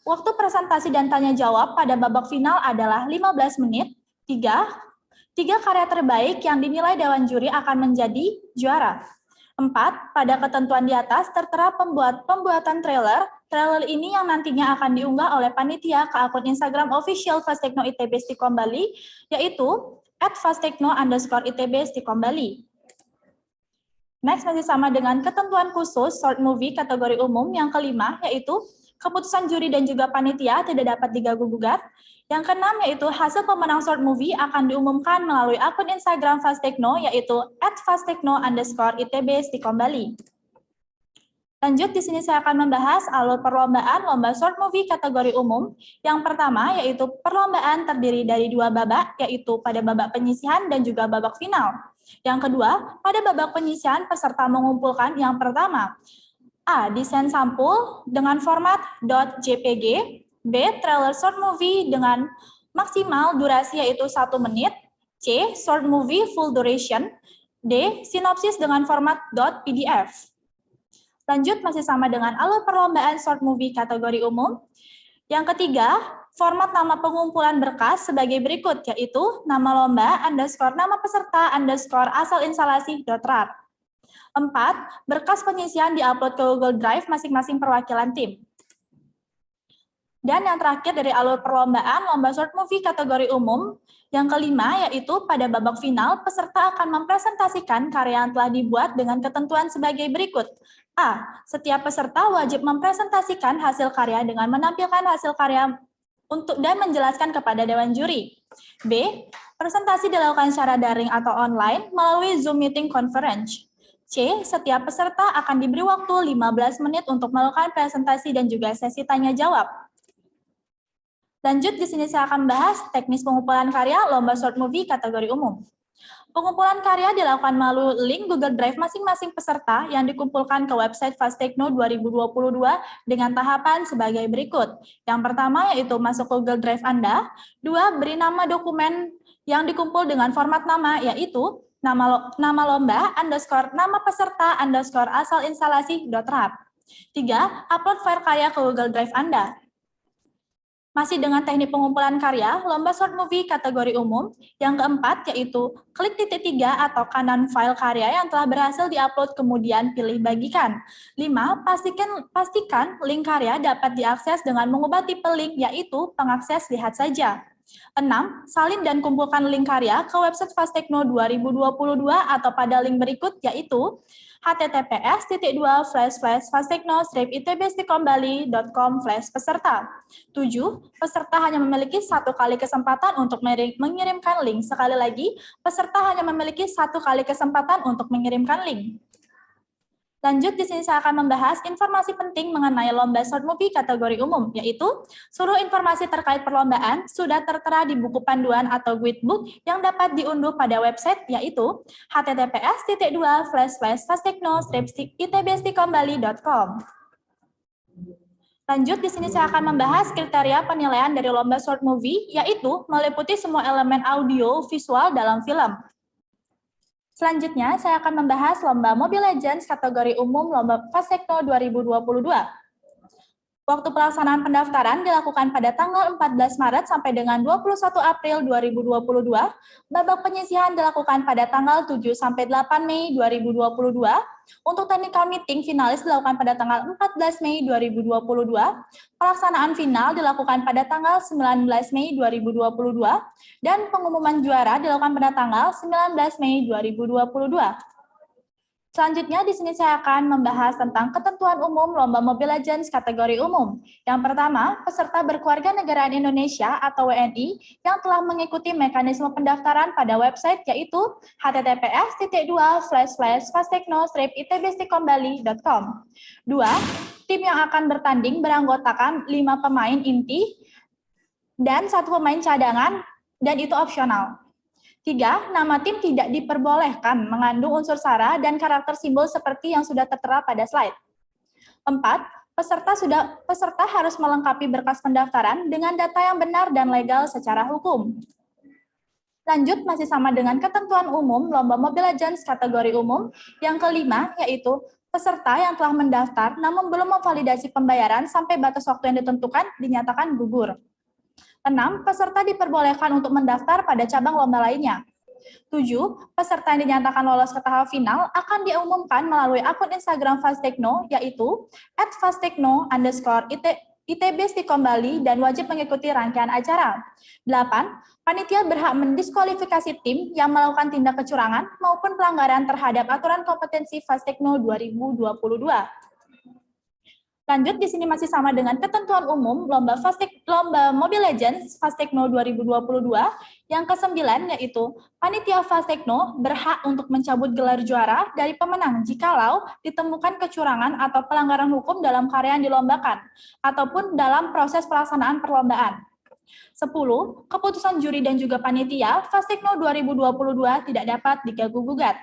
Waktu presentasi dan tanya jawab pada babak final adalah 15 menit. 3. 3 karya terbaik yang dinilai dewan juri akan menjadi juara. 4. Pada ketentuan di atas tertera pembuatan trailer. Trailer ini yang nantinya akan diunggah oleh panitia ke akun Instagram official Fastekno ITB Stikom Bali, yaitu @fastekno_ITB Stikom Bali. Next, masih sama dengan ketentuan khusus short movie kategori umum yang kelima, yaitu keputusan juri dan juga panitia tidak dapat diganggu-gugat. Yang keenam yaitu hasil pemenang short movie akan diumumkan melalui akun Instagram Fastekno yaitu @fastekno_ITB Stikom Bali. Lanjut, di sini saya akan membahas alur perlombaan lomba short movie kategori umum. Yang pertama yaitu perlombaan terdiri dari 2 babak, yaitu pada babak penyisihan dan juga babak final. Yang kedua, pada babak penyisihan peserta mengumpulkan yang pertama, A. Desain sampul dengan format .jpg, B. Trailer short movie dengan maksimal durasi yaitu 1 menit, C. Short movie full duration, D. Sinopsis dengan format .pdf. Lanjut, masih sama dengan alur perlombaan short movie kategori umum. Yang ketiga, format nama pengumpulan berkas sebagai berikut, yaitu nama lomba _ nama peserta _ asal instalasi.rar. 4. Berkas penyisihan diupload ke Google Drive masing-masing perwakilan tim. Dan yang terakhir dari alur perlombaan lomba short movie kategori umum, yang kelima yaitu pada babak final peserta akan mempresentasikan karya yang telah dibuat dengan ketentuan sebagai berikut. A. Setiap peserta wajib mempresentasikan hasil karya dengan menampilkan hasil karya dan menjelaskan kepada dewan juri. B. Presentasi dilakukan secara daring atau online melalui Zoom Meeting Conference. C. C. Setiap peserta akan diberi waktu 15 menit untuk melakukan presentasi dan juga sesi tanya jawab. Lanjut, di sini saya akan bahas teknis pengumpulan karya lomba short movie kategori umum. Pengumpulan karya dilakukan melalui link Google Drive masing-masing peserta yang dikumpulkan ke website Fastekno 2022 dengan tahapan sebagai berikut. Yang pertama yaitu masuk Google Drive Anda. 2. Beri nama dokumen yang dikumpul dengan format nama yaitu nama lomba underscore nama peserta underscore asal instalasi .rap. 3. Upload file karya ke Google Drive Anda. Masih dengan teknik pengumpulan karya, lomba short movie kategori umum. Yang keempat yaitu klik titik 3 atau kanan file karya yang telah berhasil diupload kemudian pilih bagikan. 5. Pastikan link karya dapat diakses dengan mengubah tipe link yaitu pengakses lihat saja. 6. Salin dan kumpulkan link karya ke website Fastekno 2022 atau pada link berikut yaitu https://fastekno-itb-bali.com/peserta. 7. Peserta hanya memiliki 1 kali kesempatan untuk mengirimkan link. Sekali lagi, peserta hanya memiliki 1 kali kesempatan untuk mengirimkan link. Lanjut, di sini saya akan membahas informasi penting mengenai lomba short movie kategori umum, yaitu seluruh informasi terkait perlombaan sudah tertera di buku panduan atau guidebook yang dapat diunduh pada website, yaitu https://fastekno-itb-bali.com. Lanjut, di sini saya akan membahas kriteria penilaian dari lomba short movie, yaitu meliputi semua elemen audio visual dalam film. Selanjutnya, saya akan membahas lomba Mobile Legends kategori umum lomba Fastekno 2022. Waktu pelaksanaan pendaftaran dilakukan pada tanggal 14 Maret sampai dengan 21 April 2022. Babak penyisihan dilakukan pada tanggal 7 sampai 8 Mei 2022. Untuk technical meeting finalis dilakukan pada tanggal 14 Mei 2022. Pelaksanaan final dilakukan pada tanggal 19 Mei 2022 dan pengumuman juara dilakukan pada tanggal 19 Mei 2022. Selanjutnya, di sini saya akan membahas tentang ketentuan umum lomba Mobile Legends kategori umum. Yang pertama, peserta berkeluarga negaraan Indonesia atau WNI yang telah mengikuti mekanisme pendaftaran pada website yaitu https://fastekno-itb-bali.com. 2. Tim yang akan bertanding beranggotakan 5 pemain inti dan 1 pemain cadangan dan itu opsional. 3. Nama tim tidak diperbolehkan mengandung unsur sara dan karakter simbol seperti yang sudah tertera pada slide. 4. Peserta harus melengkapi berkas pendaftaran dengan data yang benar dan legal secara hukum. Lanjut, masih sama dengan ketentuan umum lomba Mobile Legends kategori umum. Yang kelima, yaitu peserta yang telah mendaftar namun belum memvalidasi pembayaran sampai batas waktu yang ditentukan dinyatakan gugur. 6. Peserta diperbolehkan untuk mendaftar pada cabang lomba lainnya. 7. Peserta yang dinyatakan lolos ke tahap final akan diumumkan melalui akun Instagram Fastekno, yaitu @fastekno_itb-bali dan wajib mengikuti rangkaian acara. 8. Panitia berhak mendiskualifikasi tim yang melakukan tindak kecurangan maupun pelanggaran terhadap aturan kompetensi Fastekno 2022. Lanjut, di sini masih sama dengan ketentuan umum lomba Mobile Legends Fastekno 2022. Yang ke-9 yaitu panitia Fastekno berhak untuk mencabut gelar juara dari pemenang jikalau ditemukan kecurangan atau pelanggaran hukum dalam karya yang dilombakan ataupun dalam proses pelaksanaan perlombaan. 10. Keputusan juri dan juga panitia Fastekno 2022 tidak dapat diganggu-gugat.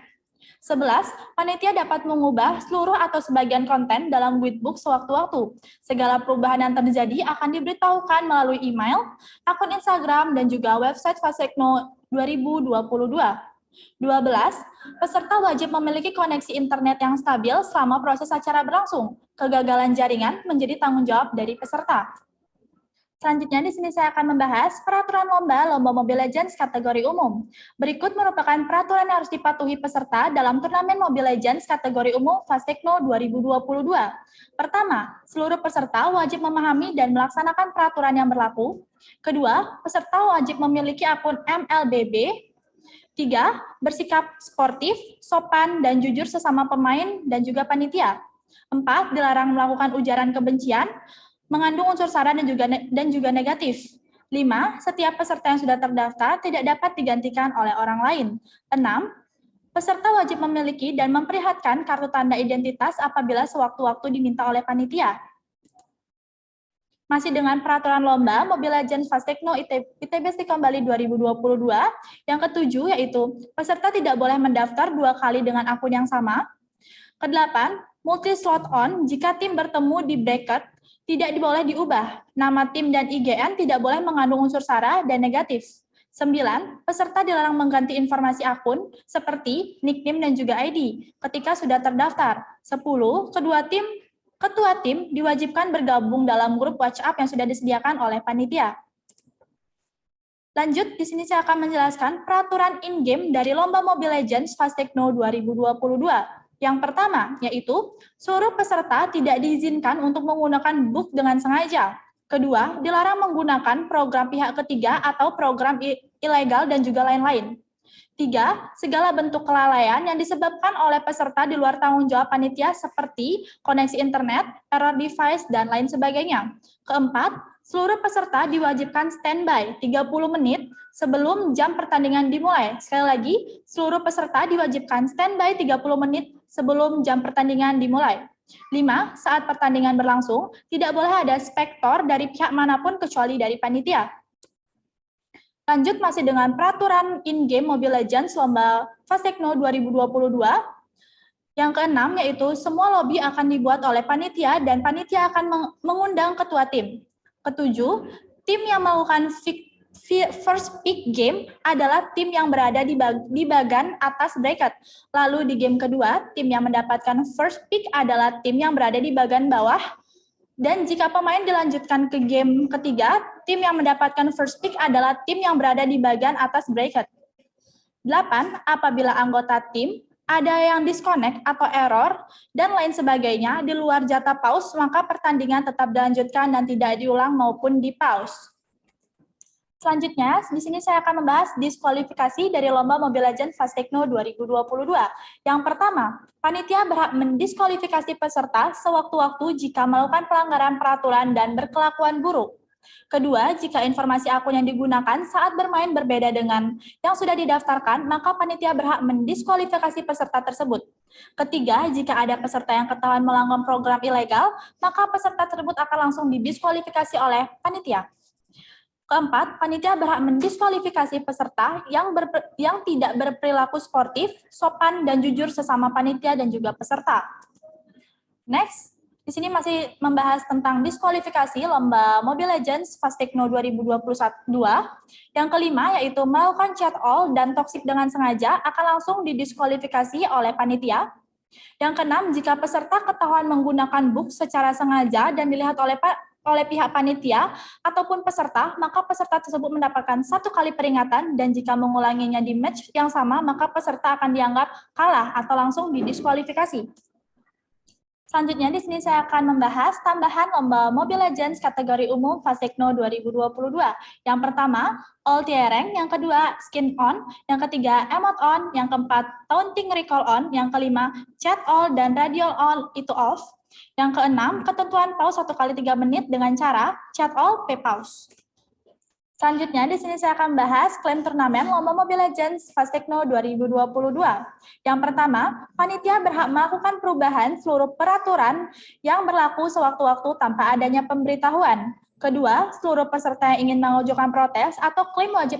11. Panitia dapat mengubah seluruh atau sebagian konten dalam guidebook sewaktu-waktu. Segala perubahan yang terjadi akan diberitahukan melalui email, akun Instagram, dan juga website Fastekno 2022. 12. Peserta wajib memiliki koneksi internet yang stabil selama proses acara berlangsung. Kegagalan jaringan menjadi tanggung jawab dari peserta. Selanjutnya, di sini saya akan membahas peraturan lomba Mobile Legends kategori umum. Berikut merupakan peraturan yang harus dipatuhi peserta dalam turnamen Mobile Legends kategori umum Fastekno 2022. Pertama, seluruh peserta wajib memahami dan melaksanakan peraturan yang berlaku. Kedua, peserta wajib memiliki akun MLBB. 3. Bersikap sportif, sopan, dan jujur sesama pemain dan juga panitia. 4. Dilarang melakukan ujaran kebencian, mengandung unsur sara dan juga negatif. 5. Setiap peserta yang sudah terdaftar tidak dapat digantikan oleh orang lain. 6. Peserta wajib memiliki dan memperlihatkan kartu tanda identitas apabila sewaktu-waktu diminta oleh panitia. Masih dengan peraturan lomba Mobile Legends Fast Techno ITB kembali 2022, yang ketujuh yaitu peserta tidak boleh mendaftar 2 kali dengan akun yang sama. Kedelapan, multi slot on jika tim bertemu di bracket tidak boleh diubah. Nama tim dan IGN tidak boleh mengandung unsur sara dan negatif. 9, peserta dilarang mengganti informasi akun seperti nickname dan juga ID ketika sudah terdaftar. 10, Ketua tim diwajibkan bergabung dalam grup WhatsApp yang sudah disediakan oleh panitia. Lanjut, di sini saya akan menjelaskan peraturan in-game dari Lomba Mobile Legends Fast Techno 2022. Yang pertama, yaitu seluruh peserta tidak diizinkan untuk menggunakan book dengan sengaja. Kedua, dilarang menggunakan program pihak ketiga atau program ilegal dan juga lain-lain. 3, segala bentuk kelalaian yang disebabkan oleh peserta di luar tanggung jawab panitia seperti koneksi internet, error device, dan lain sebagainya. Keempat, seluruh peserta diwajibkan standby 30 menit sebelum jam pertandingan dimulai. Sekali lagi, seluruh peserta diwajibkan standby 30 menit sebelum jam pertandingan dimulai. 5, saat pertandingan berlangsung, tidak boleh ada spektor dari pihak manapun kecuali dari panitia. Lanjut masih dengan peraturan in-game Mobile Legends Lomba Fast Techno 2022. Yang keenam yaitu semua lobby akan dibuat oleh panitia dan panitia akan mengundang ketua tim. Ketujuh, tim yang melakukan first pick game adalah tim yang berada di bagian atas bracket. Lalu di game kedua, tim yang mendapatkan first pick adalah tim yang berada di bagian bawah. Dan jika pemain dilanjutkan ke game ketiga, tim yang mendapatkan first pick adalah tim yang berada di bagian atas bracket. 8. Apabila anggota tim ada yang disconnect atau error dan lain sebagainya di luar jatah pause, maka pertandingan tetap dilanjutkan dan tidak diulang maupun di pause. Selanjutnya, di sini saya akan membahas diskualifikasi dari Lomba Mobile Legends Fast Techno 2022. Yang pertama, panitia berhak mendiskualifikasi peserta sewaktu-waktu jika melakukan pelanggaran peraturan dan berkelakuan buruk. Kedua, jika informasi akun yang digunakan saat bermain berbeda dengan yang sudah didaftarkan, maka panitia berhak mendiskualifikasi peserta tersebut. Ketiga, jika ada peserta yang ketahuan melanggar program ilegal, maka peserta tersebut akan langsung didiskualifikasi oleh panitia. Keempat, panitia berhak mendiskualifikasi peserta yang tidak berperilaku sportif, sopan, dan jujur sesama panitia dan juga peserta. Next, di sini masih membahas tentang diskualifikasi Lomba Mobile Legends Fast Techno 2022. Yang kelima, yaitu melakukan chat all dan toksik dengan sengaja akan langsung didiskualifikasi oleh panitia. Yang keenam, jika peserta ketahuan menggunakan book secara sengaja dan dilihat oleh pihak panitia ataupun peserta, maka peserta tersebut mendapatkan 1 kali peringatan dan jika mengulanginya di match yang sama, maka peserta akan dianggap kalah atau langsung didiskualifikasi. Selanjutnya di sini saya akan membahas tambahan Lomba Mobile Legends kategori umum Fast Techno 2022. Yang pertama, ulti rank, yang kedua, skin on, yang ketiga, emote on, yang keempat, taunting recall on, yang kelima, chat all dan radio all itu off. Yang keenam, ketentuan pause 1 kali 3 menit dengan cara chat all, pay pause. Selanjutnya, di sini saya akan bahas klaim turnamen Lomba Mobile Legends Fast Techno 2022. Yang pertama, panitia berhak melakukan perubahan seluruh peraturan yang berlaku sewaktu-waktu tanpa adanya pemberitahuan. Kedua, seluruh peserta yang ingin mengajukan protes atau klaim wajib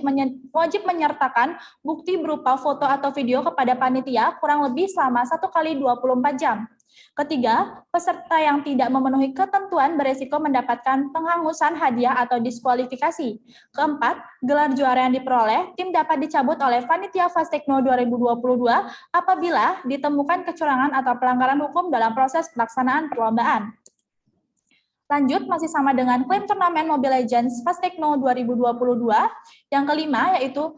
menyertakan bukti berupa foto atau video kepada panitia kurang lebih selama 1 kali 24 jam. Ketiga, peserta yang tidak memenuhi ketentuan beresiko mendapatkan penghangusan hadiah atau diskualifikasi. Keempat, gelar juara yang diperoleh, tim dapat dicabut oleh Panitia Fast Techno 2022 apabila ditemukan kecurangan atau pelanggaran hukum dalam proses pelaksanaan perlombaan. Lanjut, masih sama dengan klaim turnamen Mobile Legends Fast Techno 2022. Yang kelima, yaitu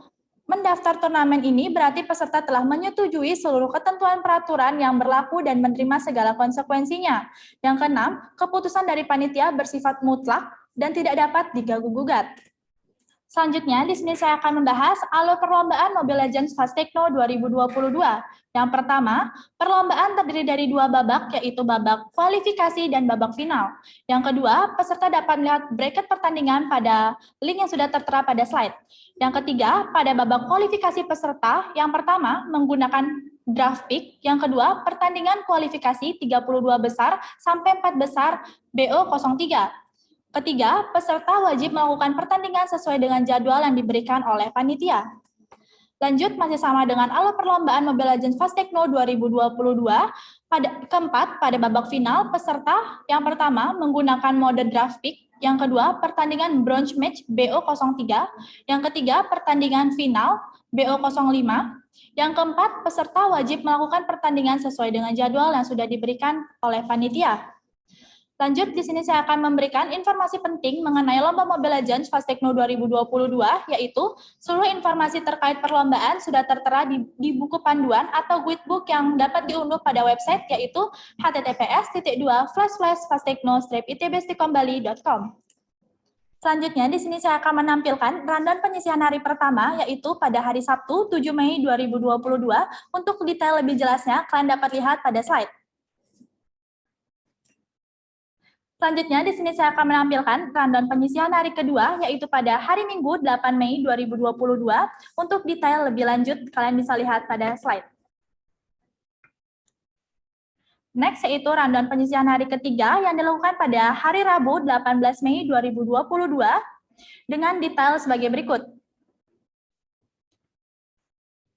mendaftar turnamen ini berarti peserta telah menyetujui seluruh ketentuan peraturan yang berlaku dan menerima segala konsekuensinya. Yang keenam, keputusan dari panitia bersifat mutlak dan tidak dapat diganggu-gugat. Selanjutnya, di sini saya akan membahas alur perlombaan Mobile Legends Fast Techno 2022. Yang pertama, perlombaan terdiri dari 2 babak, yaitu babak kualifikasi dan babak final. Yang kedua, peserta dapat melihat bracket pertandingan pada link yang sudah tertera pada slide. Yang ketiga, pada babak kualifikasi peserta, yang pertama menggunakan draft pick, yang kedua pertandingan kualifikasi 32 besar sampai 4 besar BO03. Ketiga, peserta wajib melakukan pertandingan sesuai dengan jadwal yang diberikan oleh panitia. Lanjut, masih sama dengan alur perlombaan Mobile Legends Fast Techno 2022. Keempat, pada babak final, peserta yang pertama menggunakan mode draft pick, yang kedua pertandingan bronze match BO03, yang ketiga pertandingan final BO05, yang keempat, peserta wajib melakukan pertandingan sesuai dengan jadwal yang sudah diberikan oleh panitia. Lanjut, di sini saya akan memberikan informasi penting mengenai Lomba Mobile Legends Fast Techno 2022, yaitu seluruh informasi terkait perlombaan sudah tertera di buku panduan atau guidebook yang dapat diunduh pada website, yaitu https://fasttechno-itb-bali.com. Selanjutnya, di sini saya akan menampilkan rundown penyisian hari pertama, yaitu pada hari Sabtu 7 Mei 2022. Untuk detail lebih jelasnya, kalian dapat lihat pada slide. Selanjutnya, di sini saya akan menampilkan rundown penyisian hari kedua, yaitu pada hari Minggu 8 Mei 2022. Untuk detail lebih lanjut, kalian bisa lihat pada slide. Next, yaitu rundown penyisian hari ketiga yang dilakukan pada hari Rabu 18 Mei 2022 dengan detail sebagai berikut.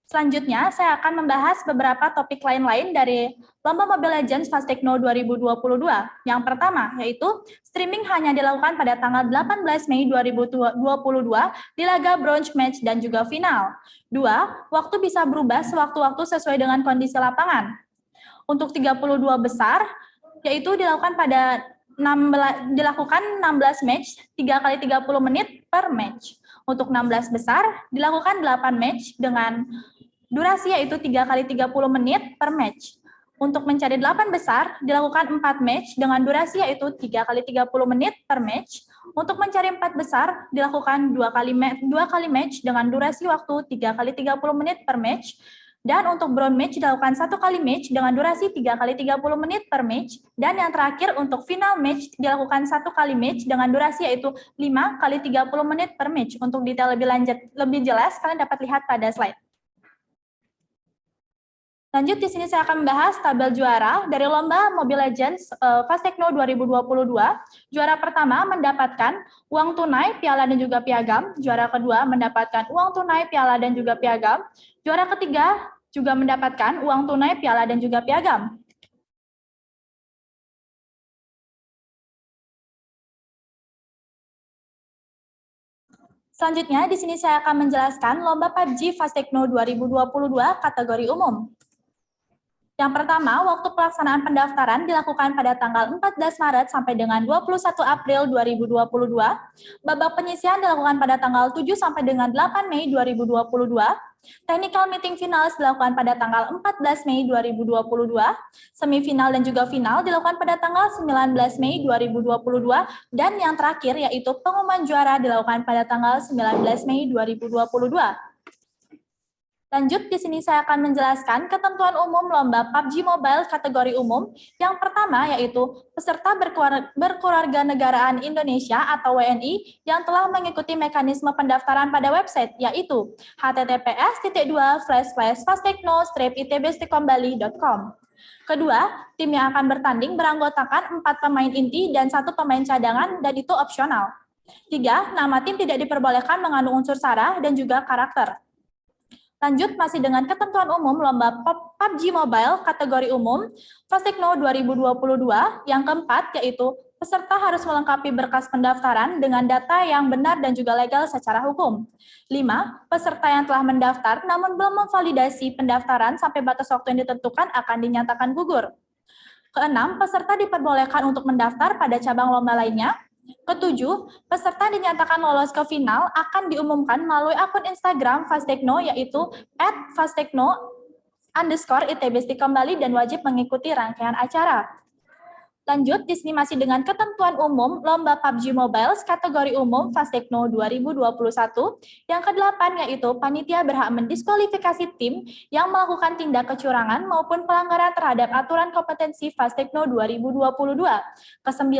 Selanjutnya, saya akan membahas beberapa topik lain-lain dari Lomba Mobile Legends Fast Techno 2022. Yang pertama, yaitu streaming hanya dilakukan pada tanggal 18 Mei 2022 di laga bronze match dan juga final. 2. Waktu bisa berubah sewaktu-waktu sesuai dengan kondisi lapangan. Untuk 32 besar, yaitu dilakukan 16 match, 3 kali 30 menit per match. Untuk 16 besar, dilakukan 8 match dengan durasi yaitu 3 kali 30 menit per match. Untuk mencari 8 besar, dilakukan 4 match dengan durasi yaitu 3 kali 30 menit per match. Untuk mencari 4 besar, dilakukan 2 kali match dengan durasi waktu 3 kali 30 menit per match. Dan untuk bronze match, dilakukan 1 kali match dengan durasi 3 kali 30 menit per match. Dan yang terakhir, untuk final match, dilakukan 1 kali match dengan durasi yaitu 5 kali 30 menit per match. Untuk detail lebih jelas, kalian dapat lihat pada slide. Lanjut, di sini saya akan membahas tabel juara dari Lomba Mobile Legends Fast Techno 2022. Juara pertama mendapatkan uang tunai, piala, dan juga piagam. Juara kedua mendapatkan uang tunai, piala, dan juga piagam. Juara ketiga juga mendapatkan uang tunai, piala, dan juga piagam. Selanjutnya, di sini saya akan menjelaskan Lomba PUBG Fast Techno 2022 kategori umum. Yang pertama, waktu pelaksanaan pendaftaran dilakukan pada tanggal 14 Maret sampai dengan 21 April 2022. Babak penyisian dilakukan pada tanggal 7 sampai dengan 8 Mei 2022. Technical meeting finals dilakukan pada tanggal 14 Mei 2022. Semifinal dan juga final dilakukan pada tanggal 19 Mei 2022. Dan yang terakhir yaitu pengumuman juara dilakukan pada tanggal 19 Mei 2022. Lanjut, di sini saya akan menjelaskan ketentuan umum Lomba PUBG Mobile kategori umum. Yang pertama yaitu peserta berkeluarga negaraan Indonesia atau WNI yang telah mengikuti mekanisme pendaftaran pada website, yaitu https://fasttechno-itb-bali.com. Kedua, tim yang akan bertanding beranggotakan 4 pemain inti dan 1 pemain cadangan, dan itu opsional. 3, nama tim tidak diperbolehkan mengandung unsur sara dan juga karakter. Lanjut, masih dengan ketentuan umum Lomba PUBG Mobile kategori umum Fast Techno 2022. Yang keempat, yaitu peserta harus melengkapi berkas pendaftaran dengan data yang benar dan juga legal secara hukum. 5, peserta yang telah mendaftar namun belum memvalidasi pendaftaran sampai batas waktu yang ditentukan akan dinyatakan gugur. Keenam, peserta diperbolehkan untuk mendaftar pada cabang lomba lainnya. Ketujuh, peserta dinyatakan lolos ke final akan diumumkan melalui akun Instagram Fast Techno yaitu @fasttechno_itb-bali dan wajib mengikuti rangkaian acara. Lanjut, di sini masih dengan ketentuan umum Lomba PUBG Mobile kategori umum Fastekno 2021. Yang ke-8 yaitu panitia berhak mendiskualifikasi tim yang melakukan tindak kecurangan maupun pelanggaran terhadap aturan kompetensi Fastekno 2022. Ke-9,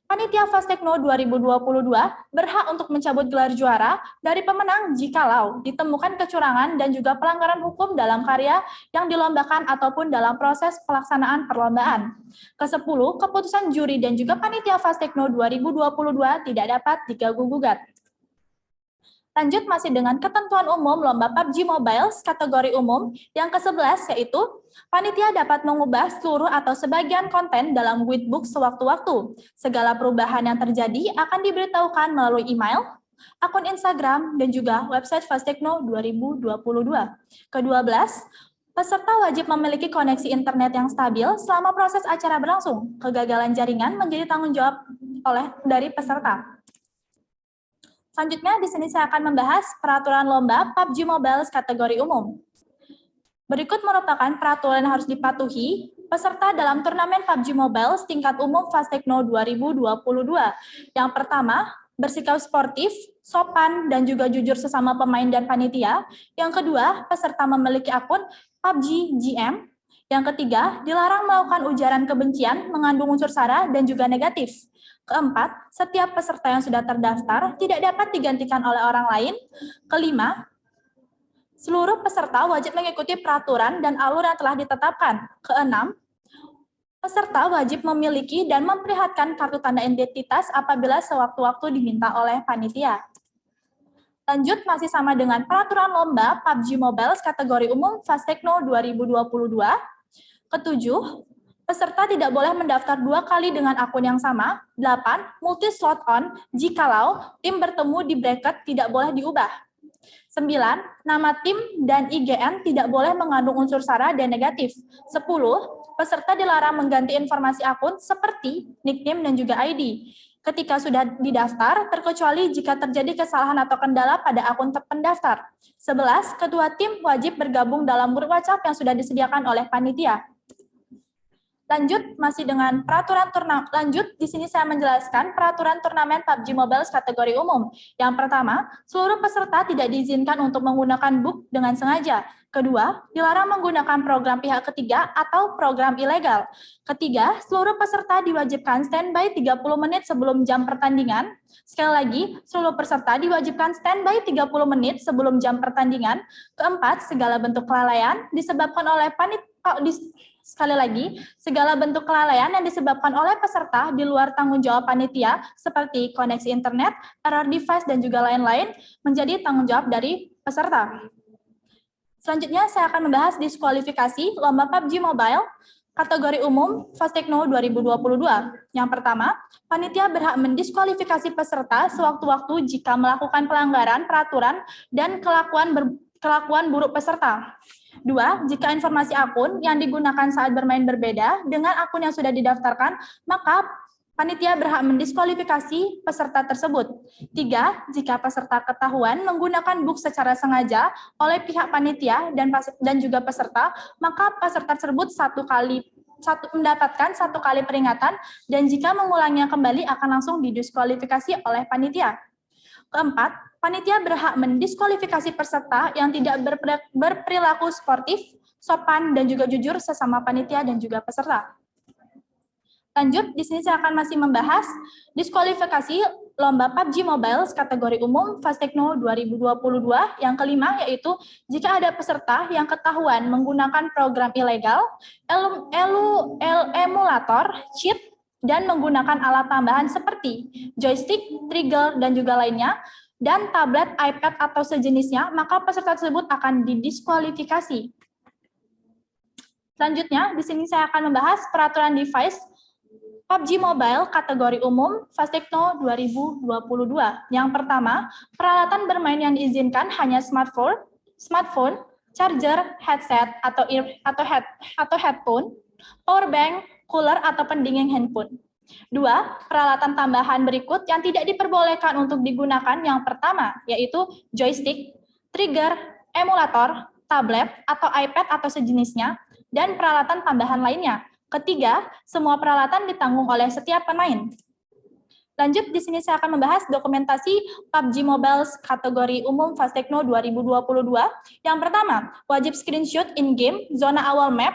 panitia Fastekno 2022 berhak untuk mencabut gelar juara dari pemenang jikalau ditemukan kecurangan dan juga pelanggaran hukum dalam karya yang dilombakan ataupun dalam proses pelaksanaan perlombaan. Ke-10, keputusan juri dan juga panitia Fastekno 2022 tidak dapat diganggu-gugat. Lanjut masih dengan ketentuan umum Lomba PUBG Mobile kategori umum. Yang ke-11 yaitu panitia dapat mengubah seluruh atau sebagian konten dalam Guidebook sewaktu-waktu. Segala perubahan yang terjadi akan diberitahukan melalui email, akun Instagram, dan juga website Fastekno 2022. Ke-12, peserta wajib memiliki koneksi internet yang stabil selama proses acara berlangsung. Kegagalan jaringan menjadi tanggung jawab dari peserta. Selanjutnya, di sini saya akan membahas peraturan lomba PUBG Mobile kategori umum. Berikut merupakan peraturan yang harus dipatuhi peserta dalam turnamen PUBG Mobile tingkat umum Fastekno 2022. Yang pertama, bersikap sportif, sopan, dan juga jujur sesama pemain dan panitia. Yang kedua, peserta memiliki akun PUBG GM. Yang ketiga, dilarang melakukan ujaran kebencian, mengandung unsur sara, dan juga negatif. Keempat, setiap peserta yang sudah terdaftar tidak dapat digantikan oleh orang lain. Kelima, seluruh peserta wajib mengikuti peraturan dan alur yang telah ditetapkan. Keenam, peserta wajib memiliki dan memperlihatkan kartu tanda identitas apabila sewaktu-waktu diminta oleh panitia. Lanjut masih sama dengan peraturan lomba PUBG Mobile kategori umum Fastekno 2022. Ketujuh, peserta tidak boleh mendaftar 2 kali dengan akun yang sama. 8, multi slot on jikalau tim bertemu di bracket tidak boleh diubah. 9, nama tim dan IGN tidak boleh mengandung unsur sara dan negatif. 10, peserta dilarang mengganti informasi akun seperti nickname dan juga ID ketika sudah didaftar, terkecuali jika terjadi kesalahan atau kendala pada akun pendaftar. 11, ketua tim wajib bergabung dalam grup WhatsApp yang sudah disediakan oleh panitia. Lanjut masih dengan peraturan turnamen. Lanjut di sini saya menjelaskan peraturan turnamen PUBG Mobile kategori umum. Yang pertama, seluruh peserta tidak diizinkan untuk menggunakan book dengan sengaja. Kedua, dilarang menggunakan program pihak ketiga atau program ilegal. Ketiga, seluruh peserta diwajibkan standby 30 menit sebelum jam pertandingan. Sekali lagi, seluruh peserta diwajibkan standby 30 menit sebelum jam pertandingan. Keempat, segala bentuk kelalaian disebabkan oleh Sekali lagi, segala bentuk kelalaian yang disebabkan oleh peserta di luar tanggung jawab panitia seperti koneksi internet, error device, dan juga lain-lain menjadi tanggung jawab dari peserta. Selanjutnya, saya akan membahas diskualifikasi Lomba PUBG Mobile kategori umum Fastekno 2022. Yang pertama, panitia berhak mendiskualifikasi peserta sewaktu-waktu jika melakukan pelanggaran peraturan dan kelakuan buruk peserta. 2, jika informasi akun yang digunakan saat bermain berbeda dengan akun yang sudah didaftarkan, maka panitia berhak mendiskualifikasi peserta tersebut. 3, jika peserta ketahuan menggunakan book secara sengaja oleh pihak panitia dan juga peserta, maka peserta tersebut mendapatkan 1 kali peringatan, dan jika mengulangnya kembali akan langsung didiskualifikasi oleh panitia. Keempat, panitia berhak mendiskualifikasi peserta yang tidak berperilaku sportif, sopan, dan juga jujur sesama panitia dan juga peserta. Lanjut, di sini saya akan masih membahas diskualifikasi Lomba PUBG Mobile kategori umum Fastekno 2022. Yang kelima yaitu jika ada peserta yang ketahuan menggunakan program ilegal, emulator, cheat, dan menggunakan alat tambahan seperti joystick, trigger, dan juga lainnya, dan tablet, iPad, atau sejenisnya, maka peserta tersebut akan didiskualifikasi. Selanjutnya, di sini saya akan membahas peraturan device PUBG Mobile kategori umum Fastekno 2022. Yang pertama, peralatan bermain yang diizinkan hanya smartphone, charger, headset, atau headphone, power bank, cooler, atau pendingin handphone. 2, peralatan tambahan berikut yang tidak diperbolehkan untuk digunakan yang pertama, yaitu joystick, trigger, emulator, tablet, atau iPad atau sejenisnya, dan peralatan tambahan lainnya. Ketiga, semua peralatan ditanggung oleh setiap pemain. Lanjut, di sini saya akan membahas dokumentasi PUBG Mobile kategori umum Fast Techno 2022. Yang pertama, wajib screenshot in-game, zona awal map,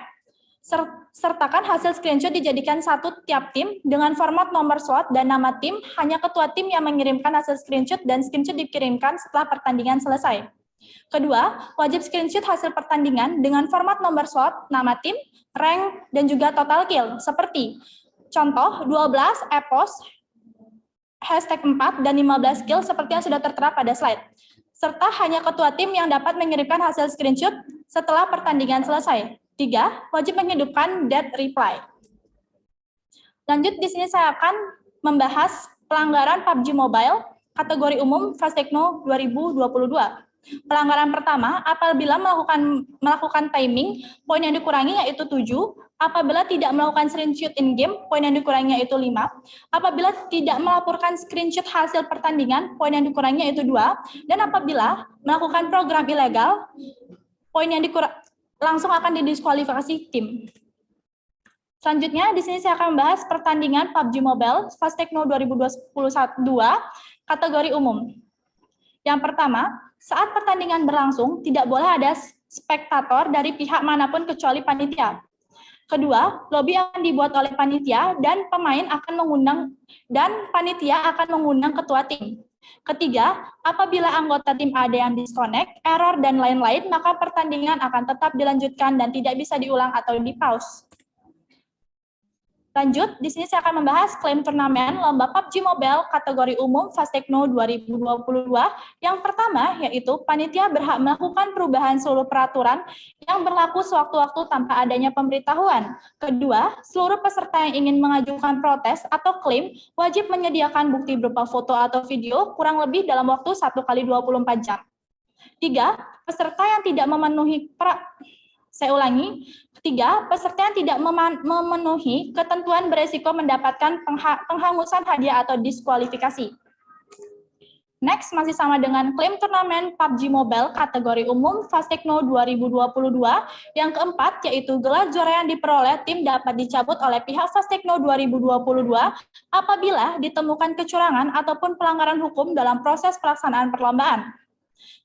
sertakan hasil screenshot dijadikan satu tiap tim dengan format nomor slot dan nama tim, hanya ketua tim yang mengirimkan hasil screenshot dan screenshot dikirimkan setelah pertandingan selesai. Kedua, wajib screenshot hasil pertandingan dengan format nomor slot, nama tim, rank, dan juga total kill, seperti contoh 12 epos, hashtag 4, dan 15 kill seperti yang sudah tertera pada slide. Serta hanya ketua tim yang dapat mengirimkan hasil screenshot setelah pertandingan selesai. 3. Wajib menghidupkan dead reply. Lanjut, di sini saya akan membahas pelanggaran PUBG Mobile kategori umum Fast Techno 2022. Pelanggaran pertama, apabila melakukan timing, poin yang dikurangi yaitu 7. Apabila tidak melakukan screenshot in-game, poin yang dikurangi yaitu 5. Apabila tidak melaporkan screenshot hasil pertandingan, poin yang dikurangi yaitu 2. Dan apabila melakukan program ilegal, poin yang langsung akan didiskualifikasi tim. Selanjutnya, di sini saya akan membahas pertandingan PUBG Mobile Fast Techno 2022 kategori umum. Yang pertama, saat pertandingan berlangsung, tidak boleh ada spektator dari pihak manapun kecuali panitia. Kedua, lobby akan dibuat oleh panitia dan panitia akan mengundang ketua tim. Ketiga, apabila anggota tim ada yang disconnect, error, dan lain-lain, maka pertandingan akan tetap dilanjutkan dan tidak bisa diulang atau di-pause. Lanjut, di sini saya akan membahas klaim turnamen lomba PUBG Mobile kategori umum Fast Techno 2022. Yang pertama, yaitu panitia berhak melakukan perubahan seluruh peraturan yang berlaku sewaktu-waktu tanpa adanya pemberitahuan. Kedua, seluruh peserta yang ingin mengajukan protes atau klaim wajib menyediakan bukti berupa foto atau video kurang lebih dalam waktu 1 kali 24 jam. 3. Peserta yang tidak memenuhi peserta yang tidak memenuhi ketentuan beresiko mendapatkan penghangusan hadiah atau diskualifikasi. Next, masih sama dengan klaim turnamen PUBG Mobile kategori umum Fast Techno 2022. Yang keempat, yaitu gelar juara yang diperoleh tim dapat dicabut oleh pihak Fast Techno 2022 apabila ditemukan kecurangan ataupun pelanggaran hukum dalam proses pelaksanaan perlombaan.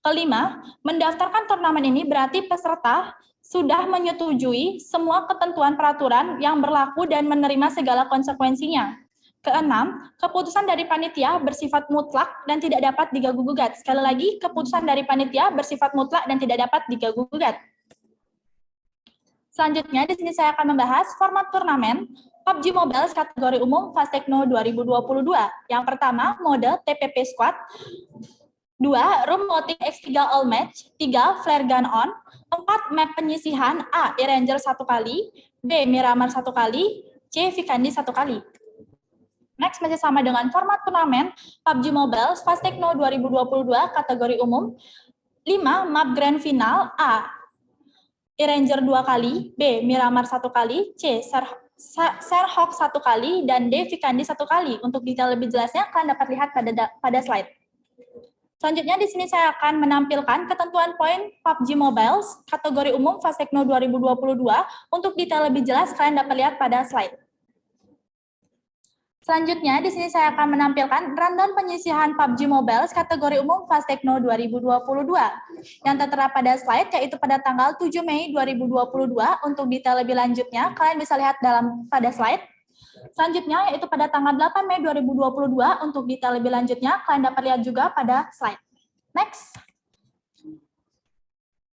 Kelima, mendaftarkan turnamen ini berarti peserta sudah menyetujui semua ketentuan peraturan yang berlaku dan menerima segala konsekuensinya. Keenam, keputusan dari panitia bersifat mutlak dan tidak dapat diganggu-gugat. Sekali lagi, keputusan dari panitia bersifat mutlak dan tidak dapat diganggu-gugat. Selanjutnya, di sini saya akan membahas format turnamen PUBG Mobile kategori umum Fast Techno 2022. Yang pertama, mode TPP Squad. 2. Room voting X3 all match. 3. Flare gun on. 4. Map penyisihan. A. E-Ranger 1 kali. B. Miramar 1 kali. C. Vikandi 1 kali. Next, masih sama dengan format turnamen PUBG Mobile Fast Techno 2022 kategori umum. 5. Map Grand Final. A. E-Ranger 2 kali. B. Miramar 1 kali. C. Sherhawk 1 kali. Dan D. Vikandi 1 kali. Untuk detail lebih jelasnya, kalian dapat lihat pada slide. Selanjutnya, di sini saya akan menampilkan ketentuan poin PUBG Mobile kategori umum Fast Techno 2022. Untuk detail lebih jelas, kalian dapat lihat pada slide. Selanjutnya, di sini saya akan menampilkan rundown penyisihan PUBG Mobile kategori umum Fast Techno 2022. Yang tertera pada slide, yaitu pada tanggal 7 Mei 2022. Untuk detail lebih lanjutnya, kalian bisa lihat pada slide. Selanjutnya, yaitu pada tanggal 8 Mei 2022, untuk detail lebih lanjutnya, kalian dapat lihat juga pada slide. Next.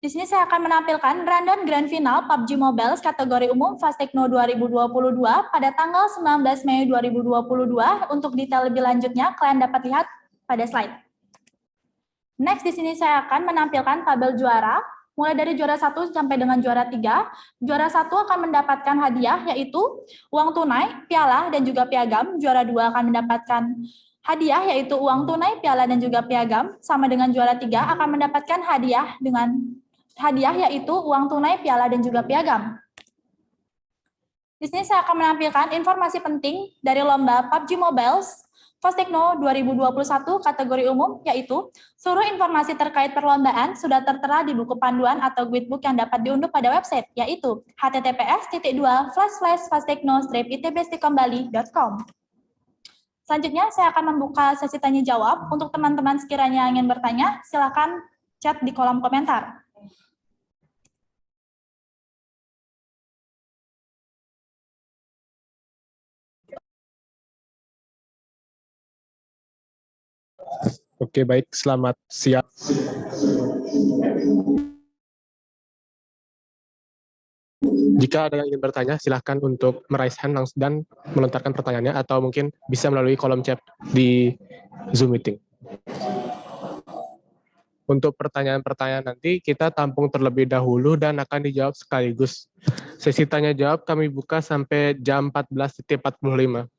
Di sini saya akan menampilkan rundown Grand Final PUBG Mobile kategori umum Fast Techno 2022 pada tanggal 19 Mei 2022. Untuk detail lebih lanjutnya, kalian dapat lihat pada slide. Next, di sini saya akan menampilkan tabel juara. Mulai dari juara 1 sampai dengan juara 3, juara 1 akan mendapatkan hadiah yaitu uang tunai, piala, dan juga piagam. Juara 2 akan mendapatkan hadiah yaitu uang tunai, piala, dan juga piagam. Sama dengan juara 3 akan mendapatkan hadiah yaitu uang tunai, piala, dan juga piagam. Di sini saya akan menampilkan informasi penting dari lomba PUBG Mobile Fastekno 2021 kategori umum, yaitu seluruh informasi terkait perlombaan sudah tertera di buku panduan atau guidebook yang dapat diunduh pada website, yaitu https://fastekno-itbstikembali.com. Selanjutnya, saya akan membuka sesi tanya jawab. Untuk teman-teman sekiranya ingin bertanya, silakan chat di kolom komentar. Oke, baik. Selamat siang. Jika ada yang ingin bertanya, silahkan untuk meraise hand langsung dan melontarkan pertanyaannya, atau mungkin bisa melalui kolom chat di Zoom Meeting. Untuk pertanyaan-pertanyaan nanti, kita tampung terlebih dahulu dan akan dijawab sekaligus. Sesi tanya jawab kami buka sampai jam 14.45.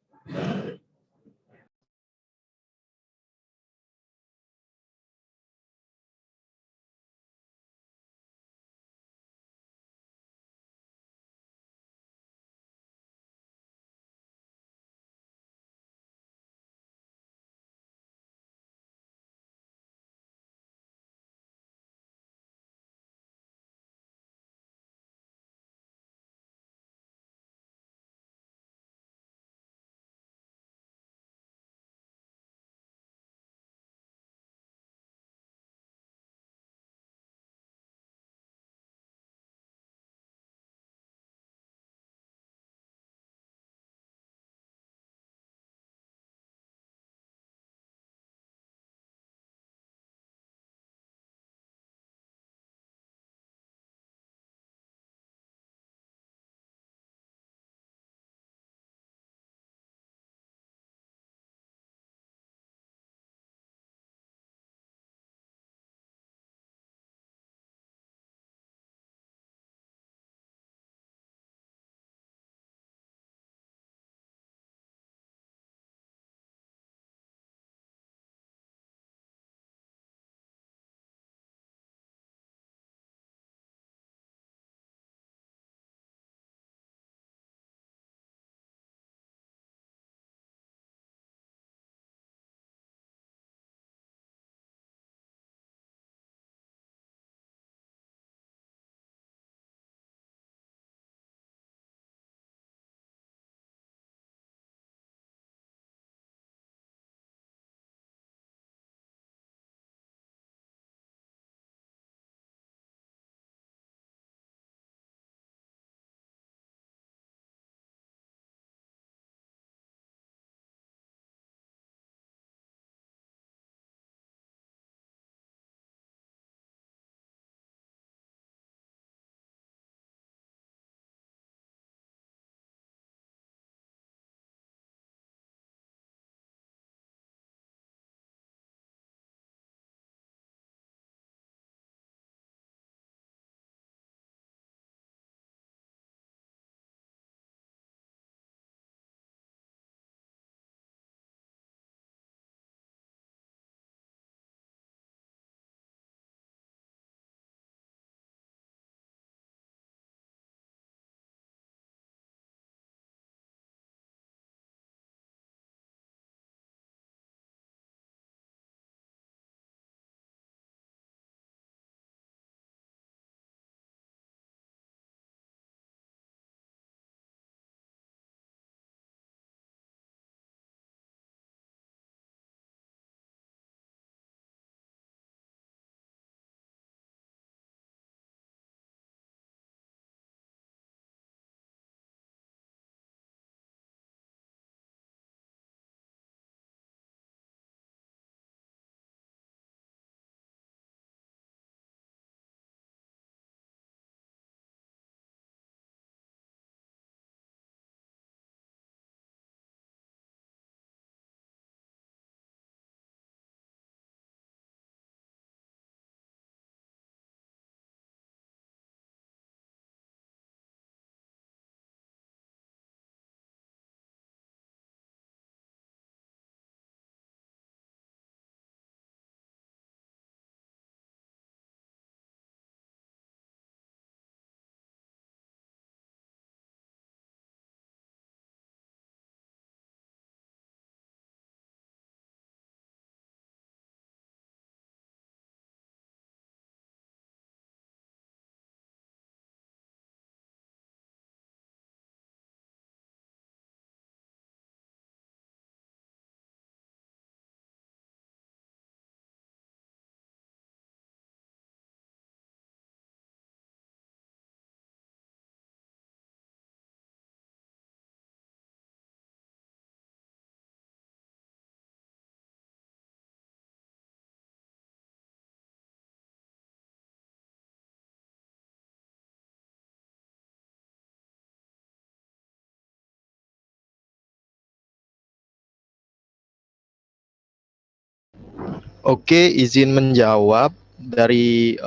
Oke, izin menjawab dari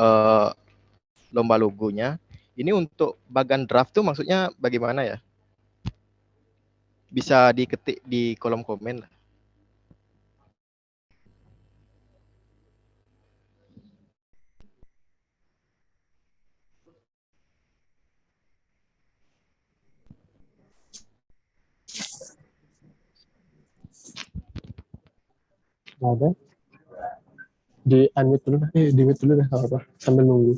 lomba logonya. Ini untuk bagan draft tuh maksudnya bagaimana ya? Bisa diketik di kolom komen. Ada. Di unmute dulu, di mute dulu deh, nggak apa-apa, sambil nunggu.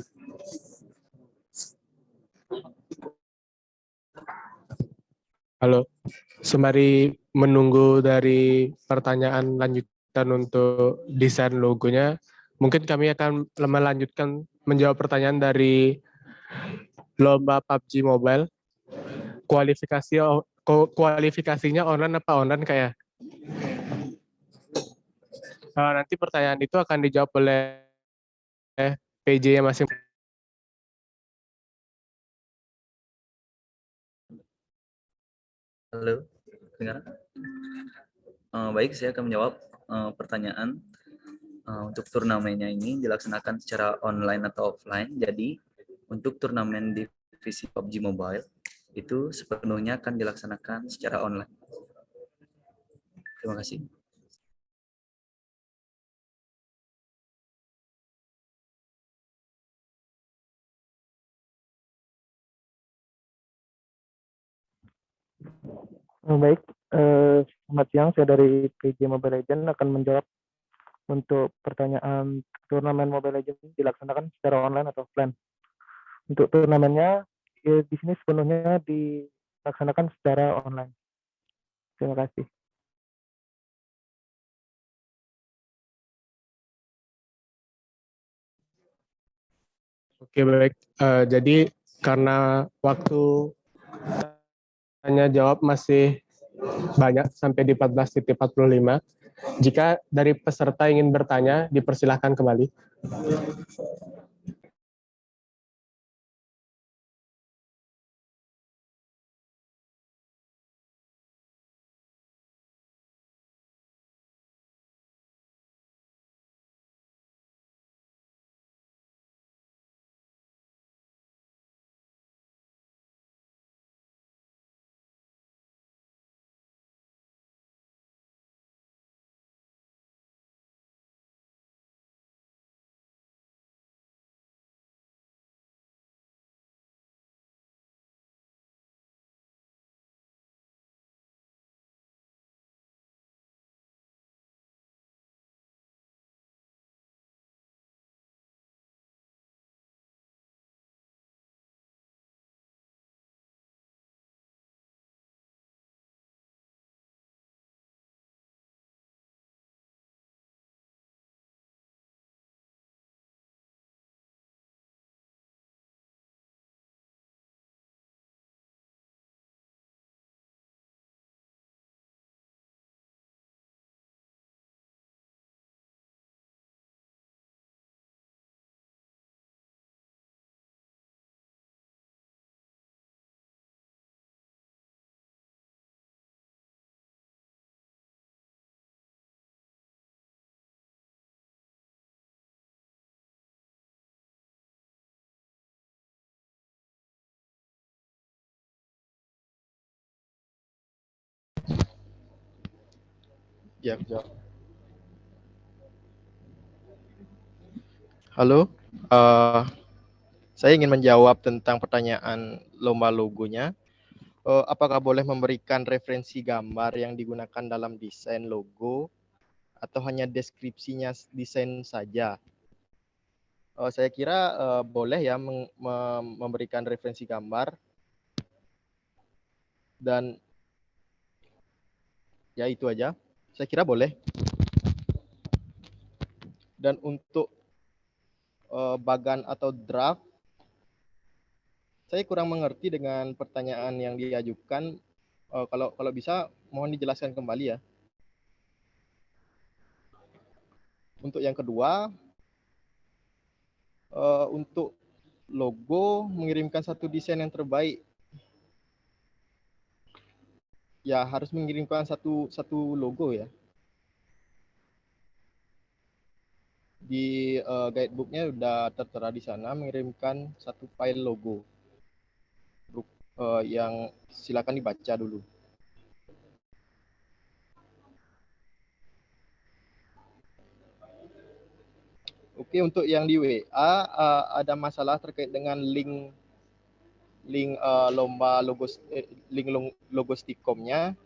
Halo, sembari menunggu dari pertanyaan lanjutan untuk desain logonya, mungkin kami akan melanjutkan menjawab pertanyaan dari lomba PUBG Mobile. Kualifikasinya online apa online kayak? Nanti pertanyaan itu akan dijawab oleh PJ masing. Halo, dengar? Baik, saya akan menjawab pertanyaan. Untuk turnamennya ini dilaksanakan secara online atau offline. Jadi, untuk turnamen divisi PUBG Mobile itu sepenuhnya akan dilaksanakan secara online. Terima kasih. Baik, selamat siang. Saya dari PJ Mobile Legends akan menjawab untuk pertanyaan turnamen Mobile Legends dilaksanakan secara online atau offline. Untuk turnamennya di sini sepenuhnya dilaksanakan secara online. Terima kasih. Oke, baik. Jadi karena waktu tanya jawab masih banyak sampai di 14.45. Jika dari peserta ingin bertanya, dipersilahkan kembali. Ya, jawab. Halo, saya ingin menjawab tentang pertanyaan lomba logonya. Apakah boleh memberikan referensi gambar yang digunakan dalam desain logo atau hanya deskripsinya desain saja? Saya kira boleh ya memberikan referensi gambar dan ya itu aja. Saya kira boleh. Dan untuk bagan atau draft, saya kurang mengerti dengan pertanyaan yang diajukan. Kalau bisa mohon dijelaskan kembali ya. Untuk yang kedua, untuk logo mengirimkan satu desain yang terbaik. Ya harus mengirimkan satu logo ya. di guidebooknya udah tertera di sana mengirimkan satu file logo yang silakan dibaca dulu. Oke, untuk yang di WA ada masalah terkait dengan link lomba logo Stikom-nya.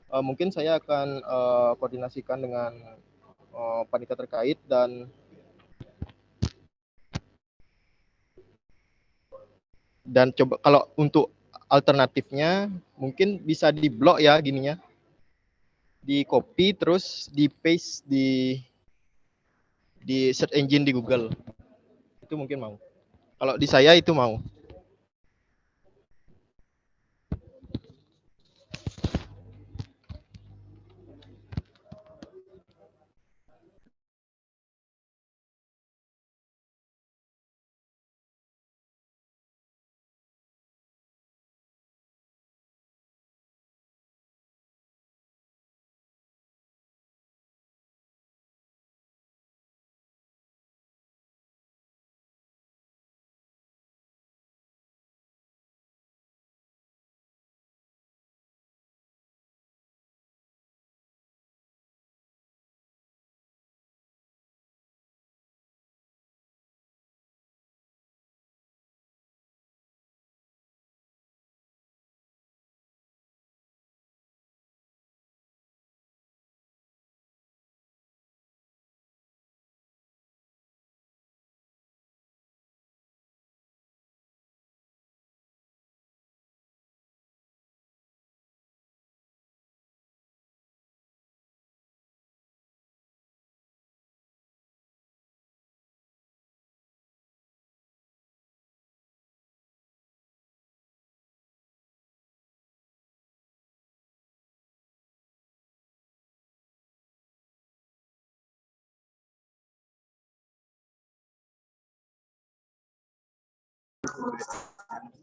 Mungkin saya akan koordinasikan dengan panitia terkait dan coba kalau untuk alternatifnya mungkin bisa diblok ya gininya. Di copy terus di paste di search engine di Google. Itu mungkin mau. Kalau di saya itu mau.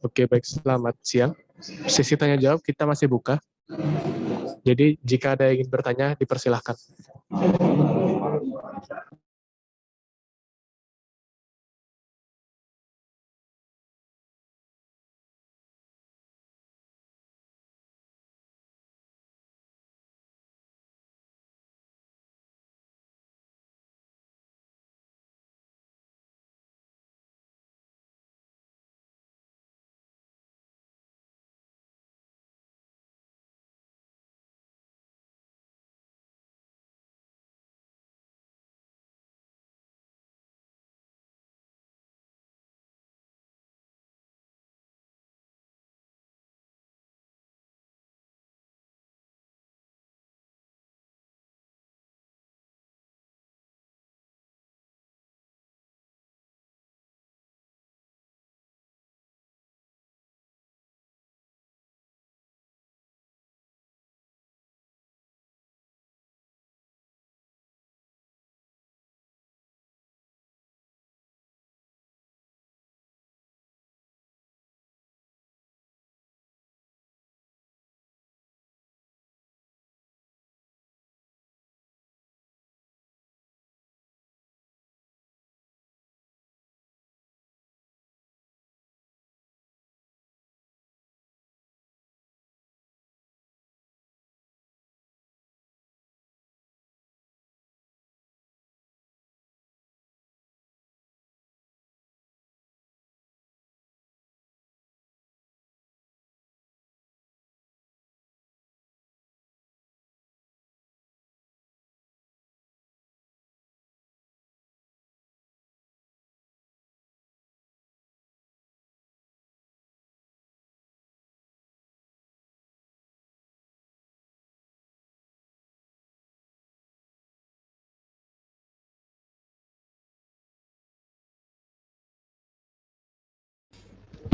Oke, baik. Selamat siang. Sesi tanya jawab kita masih buka. Jadi jika ada yang ingin bertanya, dipersilahkan.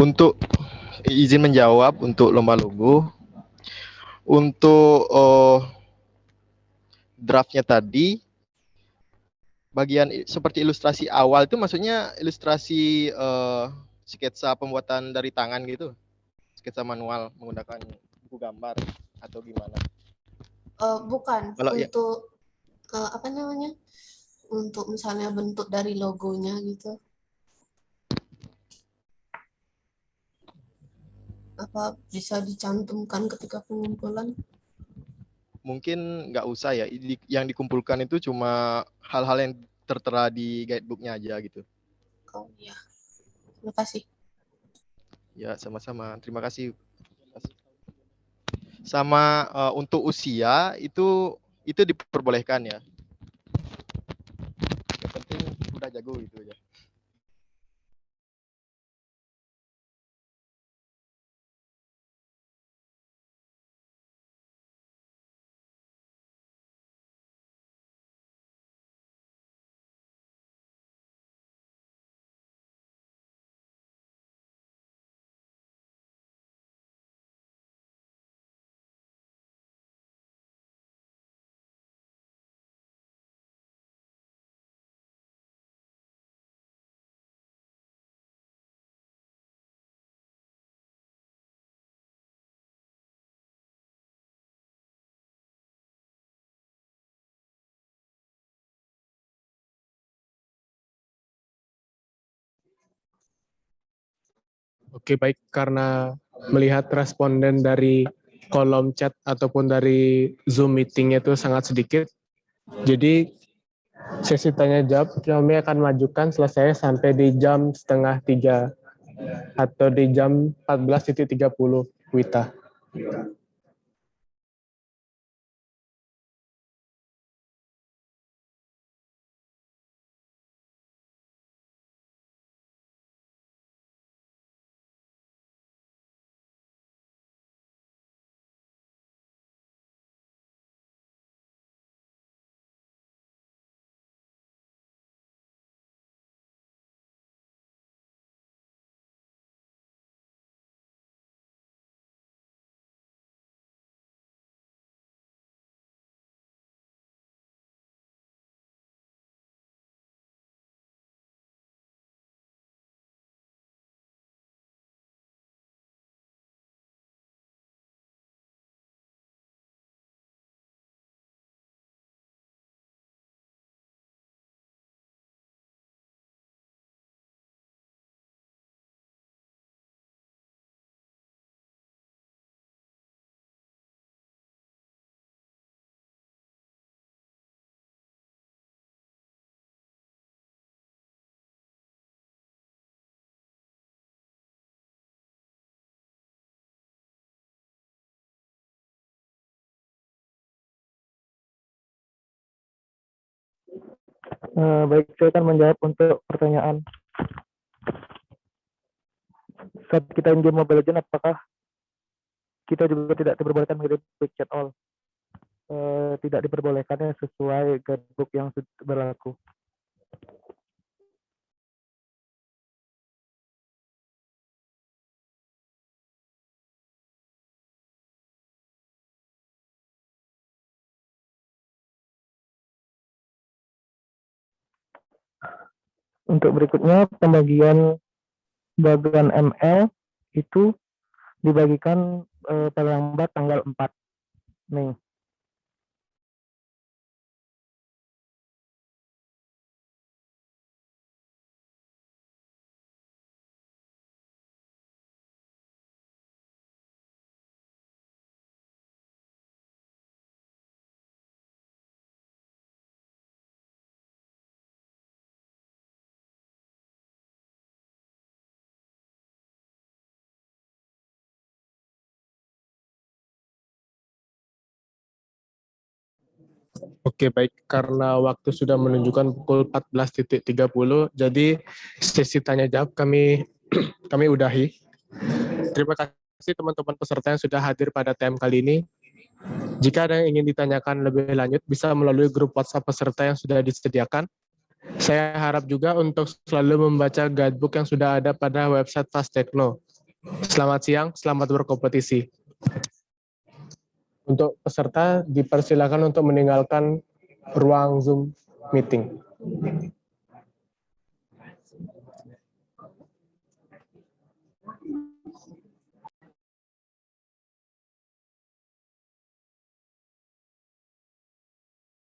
Untuk izin menjawab untuk lomba logo, untuk draftnya tadi, bagian seperti ilustrasi awal itu maksudnya ilustrasi sketsa pembuatan dari tangan gitu, sketsa manual menggunakan buku gambar atau gimana? Bukan Kalau ya, untuk apa namanya untuk misalnya bentuk dari logonya gitu. Apa bisa dicantumkan ketika pengumpulan? Mungkin nggak usah ya. Yang dikumpulkan itu cuma hal-hal yang tertera di guidebooknya aja gitu. Oh iya, terima kasih. Ya, sama-sama. Terima kasih. Sama untuk usia itu diperbolehkan ya. Yang penting udah jago gitu aja. Oke, baik. Karena melihat responden dari kolom chat ataupun dari Zoom meeting itu sangat sedikit, jadi sesi tanya jawab kami akan majukan selesai sampai di jam setengah 3 atau di jam 14.30 Wita. Baik, saya akan menjawab untuk pertanyaan. Saat kita in game Mobile Legends, apakah kita juga tidak diperbolehkan mengirim quick chat all? Tidak diperbolehkannya sesuai guidebook yang berlaku. Untuk berikutnya, pembagian bagian ML itu dibagikan paling lambat tanggal 4 Mei. Oke, baik. Karena waktu sudah menunjukkan pukul 14.30, jadi sesi tanya jawab kami udahi. Terima kasih teman-teman peserta yang sudah hadir pada TM kali ini. Jika ada yang ingin ditanyakan lebih lanjut, bisa melalui grup WhatsApp peserta yang sudah disediakan. Saya harap juga untuk selalu membaca guidebook yang sudah ada pada website Fast Techno. Selamat siang, selamat berkompetisi. Untuk peserta, dipersilakan untuk meninggalkan ruang Zoom meeting.